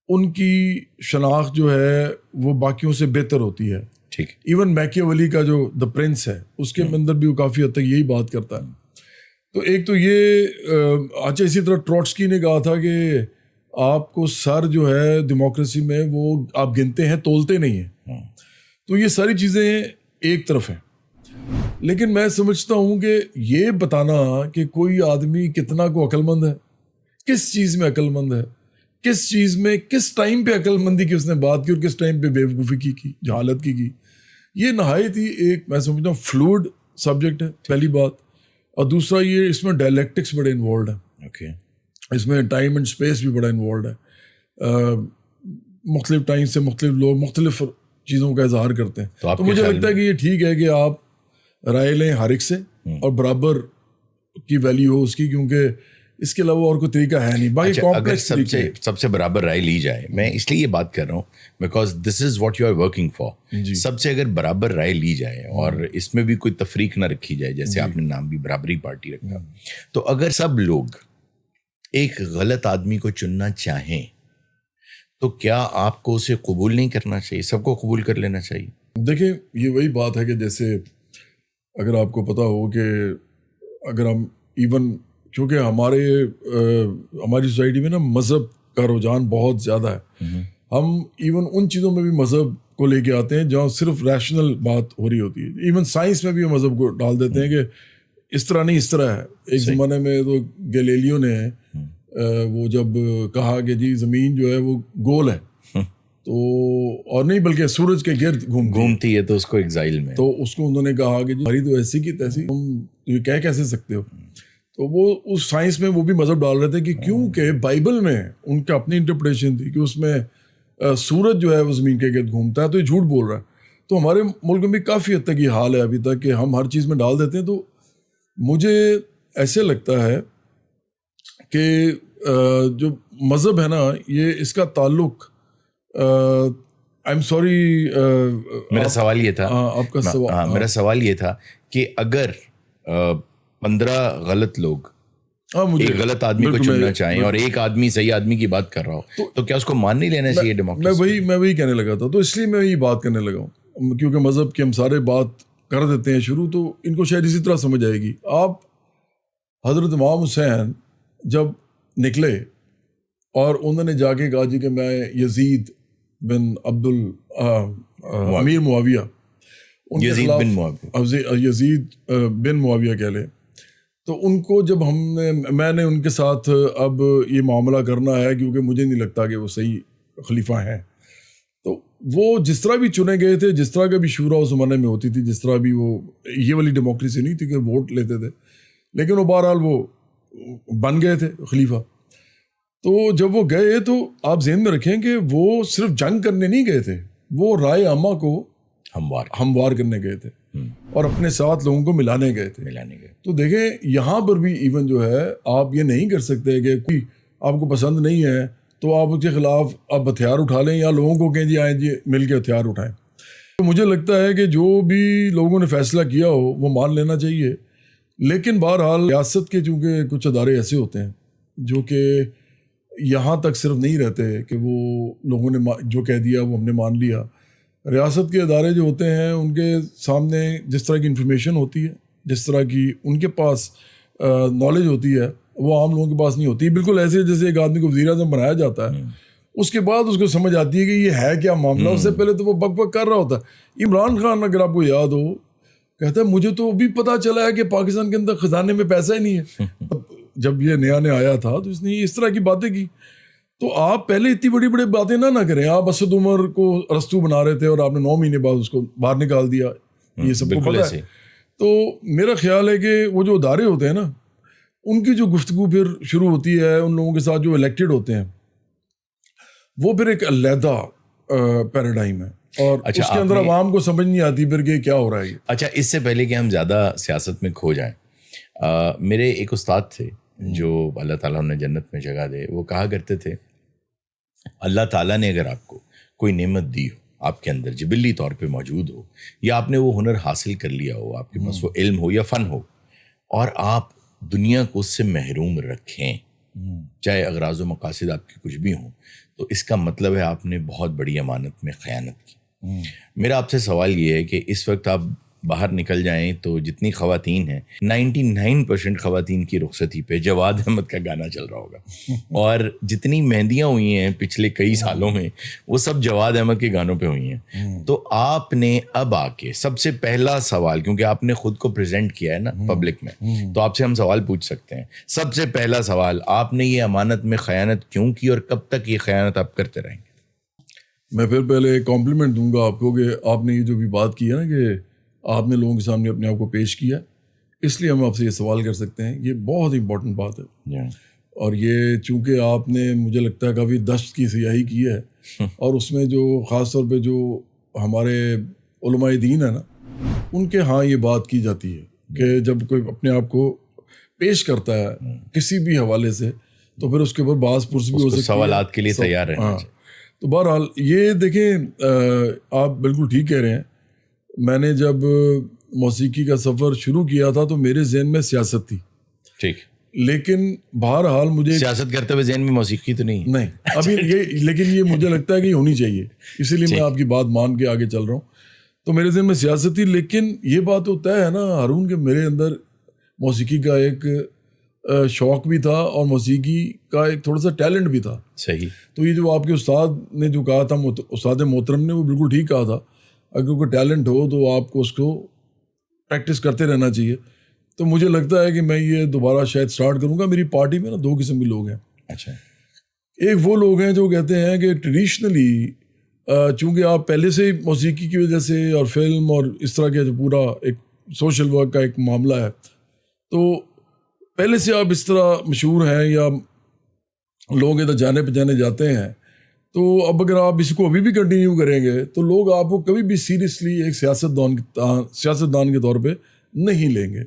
ان کی شناخت جو ہے وہ باقیوں سے بہتر ہوتی ہے. ٹھیک. ایون میکیاویلی کا جو دا پرنس ہے اس کے اندر بھی وہ کافی حد تک یہی بات کرتا ہے. تو ایک تو یہ اچھا, اسی طرح ٹروٹسکی نے کہا تھا کہ آپ کو سر جو ہے ڈیموکریسی میں وہ آپ گنتے ہیں تولتے نہیں ہیں. تو یہ ساری چیزیں ایک طرف ہیں, لیکن میں سمجھتا ہوں کہ یہ بتانا کہ کوئی آدمی کتنا کو عقل مند ہے, کس چیز میں عقل مند ہے, کس چیز میں کس ٹائم پہ عقل مندی کی اس نے بات کی اور کس ٹائم پہ بے وقوفی کی جہالت کی, یہ نہایت ہی ایک میں سمجھتا ہوں فلوئڈ سبجیکٹ ہے پہلی بات. اور دوسرا یہ اس میں ڈائلیکٹکس بڑے انوالوڈ ہیں. اوکے. اس میں ٹائم اینڈ اسپیس بھی بڑا انوالوڈ ہے. مختلف ٹائم سے مختلف لوگ مختلف چیزوں کا اظہار کرتے ہیں. تو مجھے لگتا ہے کہ یہ ٹھیک ہے کہ آپ رائے لیں ہر ایک سے اور برابر کی ویلیو ہو اس کی, کیونکہ اس کے علاوہ اور کوئی طریقہ ہے نہیں. باقی اگر سب سے برابر رائے لی جائے, میں اس لیے یہ بات کر رہا ہوں because this is what you are working for. سب سے اگر برابر رائے لی جائے اور اس میں بھی کوئی تفریق نہ رکھی جائے, جیسے آپ نے نام بھی برابری پارٹی رکھا, تو اگر سب لوگ ایک غلط آدمی کو چننا چاہیں تو کیا آپ کو اسے قبول نہیں کرنا چاہیے, سب کو قبول کر لینا چاہیے؟ دیکھیں یہ وہی بات ہے کہ جیسے اگر آپ کو پتہ ہو کہ اگر ہم ایون چونکہ ہماری سوسائٹی میں نا مذہب کا رجحان بہت زیادہ ہے, ہم ایون ان چیزوں میں بھی مذہب کو لے کے آتے ہیں جہاں صرف ریشنل بات ہو رہی ہوتی ہے. ایون سائنس میں بھی ہم مذہب کو ڈال دیتے ہیں کہ اس طرح نہیں اس طرح ہے. ایک زمانے میں تو گیلیلیو نے وہ جب کہا کہ جی زمین جو ہے وہ گول ہے تو اور نہیں بلکہ سورج کے گرد گھومتی ہے, تو اس کو ایگزائل میں, تو اس کو انہوں نے کہا کہ جی ہماری تو ایسی کی تیسی, تم یہ کہہ کیسے سکتے ہو. تو وہ اس سائنس میں وہ بھی مذہب ڈال رہے تھے کہ کیونکہ بائبل میں ان کا اپنی انٹرپریٹیشن تھی کہ اس میں سورج جو ہے وہ زمین کے گرد گھومتا ہے, تو یہ جھوٹ بول رہا ہے. تو ہمارے ملک میں بھی کافی حد تک یہ حال ہے ابھی تک کہ ہم ہر چیز میں ڈال دیتے ہیں. تو مجھے ایسے لگتا ہے کہ جو مذہب ہے نا یہ اس کا تعلق آئی ایم سوری میرا سوال یہ تھا, آپ کا سوال میرا سوال یہ تھا کہ اگر 15 غلط لوگ ایک غلط آدمی کو چننا چاہیں اور ایک آدمی صحیح آدمی کی بات کر رہا ہو تو کیا اس کو مان نہیں لینا چاہیے ڈیموکریسی؟ میں وہی کہنے لگا تھا. تو اس لیے میں یہ بات کرنے لگا ہوں کیونکہ مذہب کے ہم سارے بات کر دیتے ہیں شروع, تو ان کو شاید اسی طرح سمجھ آئے گی. آپ حضرت امام حسین جب نکلے اور انہوں نے جا کے کہا جی کہ میں یزید بن امیر معاویہ, یزید بن معاویہ کہہ لیں, تو ان کو جب میں نے ان کے ساتھ اب یہ معاملہ کرنا ہے کیونکہ مجھے نہیں لگتا کہ وہ صحیح خلیفہ ہیں, تو وہ جس طرح بھی چنے گئے تھے, جس طرح کا بھی شورا اس زمانے میں ہوتی تھی, جس طرح بھی وہ یہ والی ڈیموکریسی نہیں تھی کہ ووٹ لیتے تھے, لیکن وہ بہرحال وہ بن گئے تھے خلیفہ. تو جب وہ گئے تو آپ ذہن میں رکھیں کہ وہ صرف جنگ کرنے نہیں گئے تھے, وہ رائے عامہ کو ہموار کرنے گئے تھے اور اپنے ساتھ لوگوں کو ملانے گئے تھے. تو دیکھیں یہاں پر بھی ایون جو ہے آپ یہ نہیں کر سکتے کہ کوئی آپ کو پسند نہیں ہے تو آپ اس کے خلاف آپ ہتھیار اٹھا لیں یا لوگوں کو کہیں جی آئیں جی مل کے ہتھیار اٹھائیں. تو مجھے لگتا ہے کہ جو بھی لوگوں نے فیصلہ کیا ہو وہ مان لینا چاہیے. لیکن بہرحال ریاست کے چونکہ کچھ ادارے ایسے ہوتے ہیں جو کہ یہاں تک صرف نہیں رہتے کہ وہ لوگوں نے جو کہہ دیا وہ ہم نے مان لیا. ریاست کے ادارے جو ہوتے ہیں ان کے سامنے جس طرح کی انفارمیشن ہوتی ہے, جس طرح کی ان کے پاس نالج ہوتی ہے, وہ عام لوگوں کے پاس نہیں ہوتی. بالکل ایسے جیسے ایک آدمی کو وزیر اعظم بنایا جاتا ہے, اس کے بعد اس کو سمجھ آتی ہے کہ یہ ہے کیا معاملہ. اس سے پہلے تو وہ بک بک کر رہا ہوتا ہے. عمران خان اگر آپ کو یاد ہو کہتا ہے مجھے تو بھی پتہ چلا ہے کہ پاکستان کے اندر خزانے میں پیسہ ہی نہیں ہے. جب یہ نیا آیا تھا تو اس نے اس طرح کی باتیں کی. تو آپ پہلے اتنی بڑی بڑی باتیں نہ کریں. آپ اسد عمر کو ارسطو بنا رہے تھے اور آپ نے 9 مہینے بعد اس کو باہر نکال دیا, یہ سب کو پتہ ہے. تو میرا خیال ہے کہ وہ جو ادارے ہوتے ہیں نا, ان کی جو گفتگو پھر شروع ہوتی ہے ان لوگوں کے ساتھ جو الیکٹڈ ہوتے ہیں, وہ پھر ایک علیحدہ پیراڈائم ہے, اور اس کے اندر عوام کو سمجھ نہیں آتی پھر کہ کیا ہو رہا ہے یہ. اچھا, اس سے پہلے کہ ہم زیادہ سیاست میں کھو جائیں, میرے ایک استاد تھے جو اللہ تعالیٰ نے جنت میں جگہ دے, وہ کہا کرتے تھے اللہ تعالیٰ نے اگر آپ کو کوئی نعمت دی ہو, آپ کے اندر جبلی طور پہ موجود ہو, یا آپ نے وہ ہنر حاصل کر لیا ہو, آپ کے پاس وہ علم ہو یا فن ہو, اور آپ دنیا کو اس سے محروم رکھیں, چاہے اغراض و مقاصد آپ کی کچھ بھی ہوں, تو اس کا مطلب ہے آپ نے بہت بڑی امانت میں خیانت کی. میرا آپ سے سوال یہ ہے کہ اس وقت آپ باہر نکل جائیں تو جتنی خواتین ہیں 99% خواتین کی رخصتی پہ جواد احمد کا گانا چل رہا ہوگا, اور جتنی مہندیاں ہوئی ہیں پچھلے کئی سالوں میں وہ سب جواد احمد کے گانوں پہ ہوئی ہیں. تو آپ نے اب آ کے سب سے پہلا سوال, کیونکہ آپ نے خود کو پریزنٹ کیا ہے نا پبلک میں, تو آپ سے ہم سوال پوچھ سکتے ہیں. سب سے پہلا سوال, آپ نے یہ امانت میں خیانت کیوں کی, اور کب تک یہ خیانت آپ کرتے رہیں گے؟ میں پھر پہلے ایک کمپلیمنٹ دوں گا آپ کو کہ آپ نے یہ جو بھی بات کی ہے نا کہ آپ نے لوگوں کے سامنے اپنے آپ کو پیش کیا, اس لیے ہم آپ سے یہ سوال کر سکتے ہیں. یہ بہت امپورٹنٹ بات ہے, اور یہ چونکہ آپ نے مجھے لگتا ہے کافی دشت کی سیاہی کی ہے, اور اس میں جو خاص طور پہ جو ہمارے علماء دین ہیں نا, ان کے ہاں یہ بات کی جاتی ہے کہ جب کوئی اپنے آپ کو پیش کرتا ہے کسی بھی حوالے سے تو پھر اس کے اوپر باز پرس بھی ہو سکتی ہے, سوالات کے لیے تیار رہنا چاہیے. تو بہرحال یہ دیکھیں, آپ بالکل ٹھیک کہہ رہے ہیں. میں نے جب موسیقی کا سفر شروع کیا تھا تو میرے ذہن میں سیاست تھی, ٹھیک, لیکن بہرحال مجھے سیاست کرتے ہوئے ذہن میں موسیقی تو نہیں ابھی یہ, لیکن یہ مجھے لگتا ہے کہ یہ ہونی چاہیے, اسی لیے میں آپ کی بات مان کے آگے چل رہا ہوں. تو میرے ذہن میں سیاست تھی, لیکن یہ بات تو طے ہے نا ہارون کہ میرے اندر موسیقی کا ایک شوق بھی تھا اور موسیقی کا ایک تھوڑا سا ٹیلنٹ بھی تھا. صحیح. تو یہ جو آپ کے استاد نے جو کہا تھا, استاد محترم نے, وہ بالکل ٹھیک کہا تھا. اگر کوئی ٹیلنٹ ہو تو آپ کو اس کو پریکٹس کرتے رہنا چاہیے. تو مجھے لگتا ہے کہ میں یہ دوبارہ شاید سٹارٹ کروں گا. میری پارٹی میں نا 2 قسم کے لوگ ہیں. اچھا. ایک وہ لوگ ہیں جو کہتے ہیں کہ ٹریڈیشنلی چونکہ آپ پہلے سے ہی موسیقی کی وجہ سے اور فلم اور اس طرح کے جو پورا ایک سوشل ورک کا ایک معاملہ ہے, تو پہلے سے آپ اس طرح مشہور ہیں یا لوگ ادھر جانے پہچانے جاتے ہیں, تو اب اگر آپ اس کو ابھی بھی کنٹینیو کریں گے تو لوگ آپ کو کبھی بھی سیریسلی ایک سیاستدان کے طور پہ نہیں لیں گے.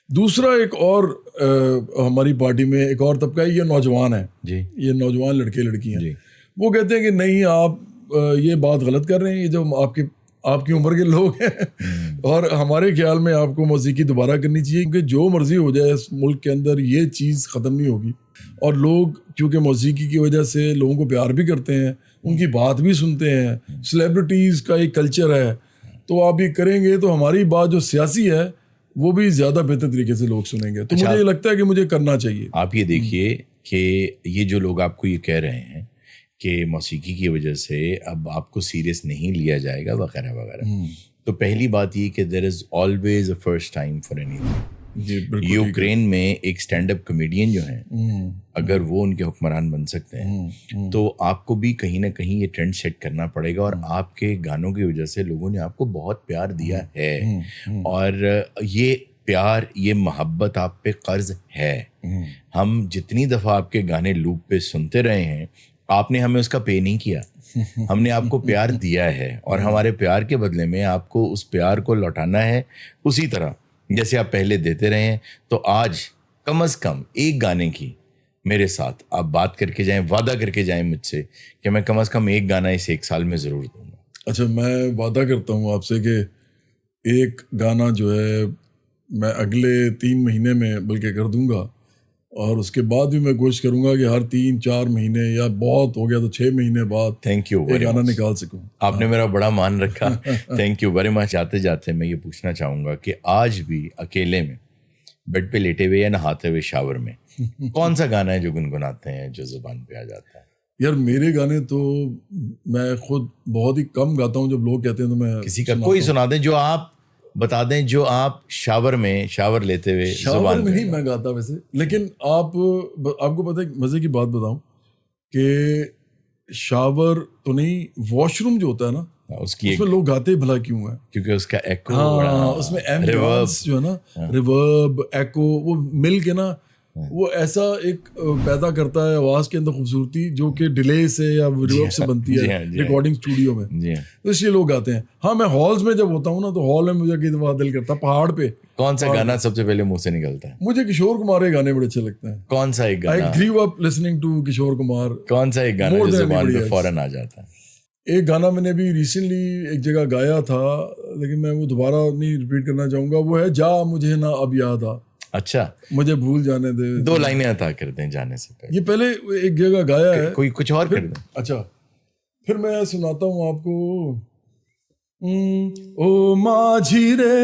دوسرا ایک اور ہماری پارٹی میں ایک اور طبقہ ہے, یہ نوجوان ہیں جی, یہ نوجوان لڑکے لڑکیاں جی. وہ کہتے ہیں کہ نہیں آپ یہ بات غلط کر رہے ہیں, یہ جو آپ کی عمر کے لوگ ہیں اور ہمارے خیال میں آپ کو موسیقی دوبارہ کرنی چاہیے, کیونکہ جو مرضی ہو جائے اس ملک کے اندر یہ چیز ختم نہیں ہوگی. اور لوگ چونکہ موسیقی کی وجہ سے لوگوں کو پیار بھی کرتے ہیں, ان کی بات بھی سنتے ہیں, سیلیبریٹیز کا ایک کلچر ہے, تو آپ یہ کریں گے تو ہماری بات جو سیاسی ہے وہ بھی زیادہ بہتر طریقے سے لوگ سنیں گے. تو مجھے یہ لگتا ہے کہ مجھے کرنا چاہیے. آپ یہ دیکھیے کہ یہ جو لوگ آپ کو یہ کہہ رہے ہیں کہ موسیقی کی وجہ سے اب آپ کو سیریس نہیں لیا جائے گا وغیرہ وغیرہ, تو پہلی بات یہ کہ there is always a first time for anything. Ukraine میں ایک اسٹینڈ اپ کمیڈین جو ہیں, اگر وہ ان کے حکمران بن سکتے ہیں تو آپ کو بھی کہیں نہ کہیں یہ ٹرینڈ سیٹ کرنا پڑے گا. اور آپ کے گانوں کی وجہ سے لوگوں نے آپ کو بہت پیار دیا ہے, اور یہ پیار, یہ محبت آپ پہ قرض ہے. ہم جتنی دفعہ آپ کے گانے لوپ پہ سنتے رہے ہیں, آپ نے ہمیں اس کا پے نہیں کیا, ہم نے آپ کو پیار دیا ہے, اور ہمارے پیار کے بدلے میں آپ کو اس پیار کو لوٹانا ہے اسی طرح جیسے آپ پہلے دیتے رہے ہیں. تو آج کم از کم ایک گانے کی میرے ساتھ آپ بات کر کے جائیں, وعدہ کر کے جائیں مجھ سے کہ میں کم از کم ایک گانا اس 1 سال میں ضرور دوں گا. اچھا, میں وعدہ کرتا ہوں آپ سے کہ ایک گانا جو ہے میں اگلے 3 مہینے میں بلکہ کر دوں گا, اور اس کے بعد بھی میں کوشش کروں گا کہ ہر 3-4 مہینے یا بہت ہو گیا تو 6 مہینے بعد تھینک یو ایک گانا نکال سکوں. آپ نے میرا بڑا مان رکھا, تھینک یو ویری مچ. آتے جاتے میں یہ پوچھنا چاہوں گا کہ آج بھی اکیلے میں بیڈ پہ لیٹے ہوئے یا نہاتے ہوئے شاور میں کون سا گانا ہے جو گنگناتے ہیں, جو زبان پہ آ جاتا ہے؟ یار میرے گانے تو میں خود بہت ہی کم گاتا ہوں, جب لوگ کہتے ہیں تو میں کسی کا کوئی سنا دیں, جو آپ بتا دیں, جو آپ شاور لیتے ہوئے شاور میں نہیں میں گاتا ویسے. لیکن آپ کو پتہ ہے مزے کی بات بتاؤں, کہ شاور تو نہیں, واش روم جو ہوتا ہے نا اس کی اس میں لوگ گاتے بھلا کیوں ہیں, کیونکہ اس کا ایکو, ہاں اس میں ایمبیانس جو ہے نا, ریورب, ایکو, وہ مل کے نا وہ ایسا ایک پیدا کرتا ہے آواز کے اندر خوبصورتی جو کہ ڈیلے سے یا ریورب سے بنتی ہے ریکارڈنگ اسٹوڈیو میں, تو اس لیے لوگ گاتے ہیں. ہاں میں ہالز میں جب ہوتا ہوں نا تو ہال میں مجھے کئی دفعہ دل کرتا ہے پہاڑ پہ. کون سا گانا سب سے پہلے منہ سے نکلتا ہے؟ مجھے کشور کمار کے گانے بڑے اچھے لگتے ہیں. کون سا ایک گانا؟ I grew up listening to Kishore Kumar. کون سا ایک گانا جو زبان پہ فوراً آ جاتا ہے؟ ایک گانا میں نے بھی ریسنٹلی ایک جگہ گایا تھا لیکن میں وہ دوبارہ نہیں ریپیٹ کرنا چاہوں گا, وہ ہے جا مجھے نہ اب یاد آ. اچھا, مجھے بھول جانے دے. 2 لائنیں عطا کر دیں جانے سے پہلے. یہ پہلے ایک جگہ گایا ہے, کوئی کچھ اور کر دیں. اچھا پھر میں سناتا ہوں آپ کو. او ماجھی رے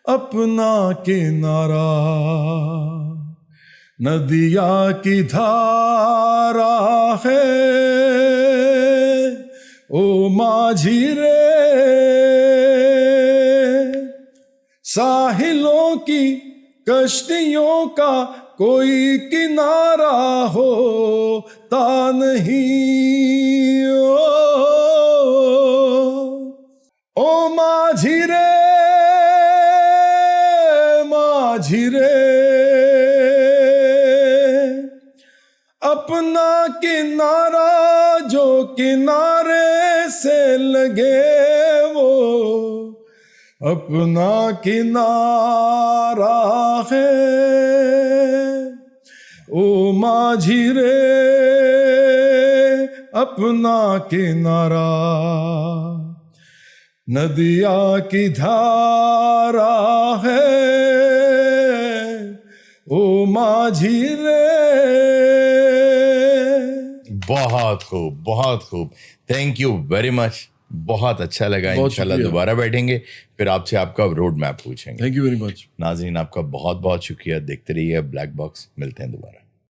اپنا کنارا ندیا کی دھارا ہے, او ماجھی رے ساحلوں کی کشتیوں کا کوئی کنارہ ہوتا نہیں. او ماجھی رے ماجھی رے اپنا کنارہ جو کنارے سے لگے وہ اپنا کنارہ ہے. او ماجھی رے اپنا کنارہ ندیا کی دھارا ہے, او ماجھی رے. بہت خوب, بہت خوب, تھینک یو ویری مچ, بہت اچھا لگا. انشاءاللہ دوبارہ بیٹھیں گے پھر آپ سے آپ کا روڈ میپ پوچھیں گے. Thank you very much. ناظرین آپ کا بہت بہت شکریہ, دیکھتے رہیے بلیک باکس, ملتے ہیں دوبارہ.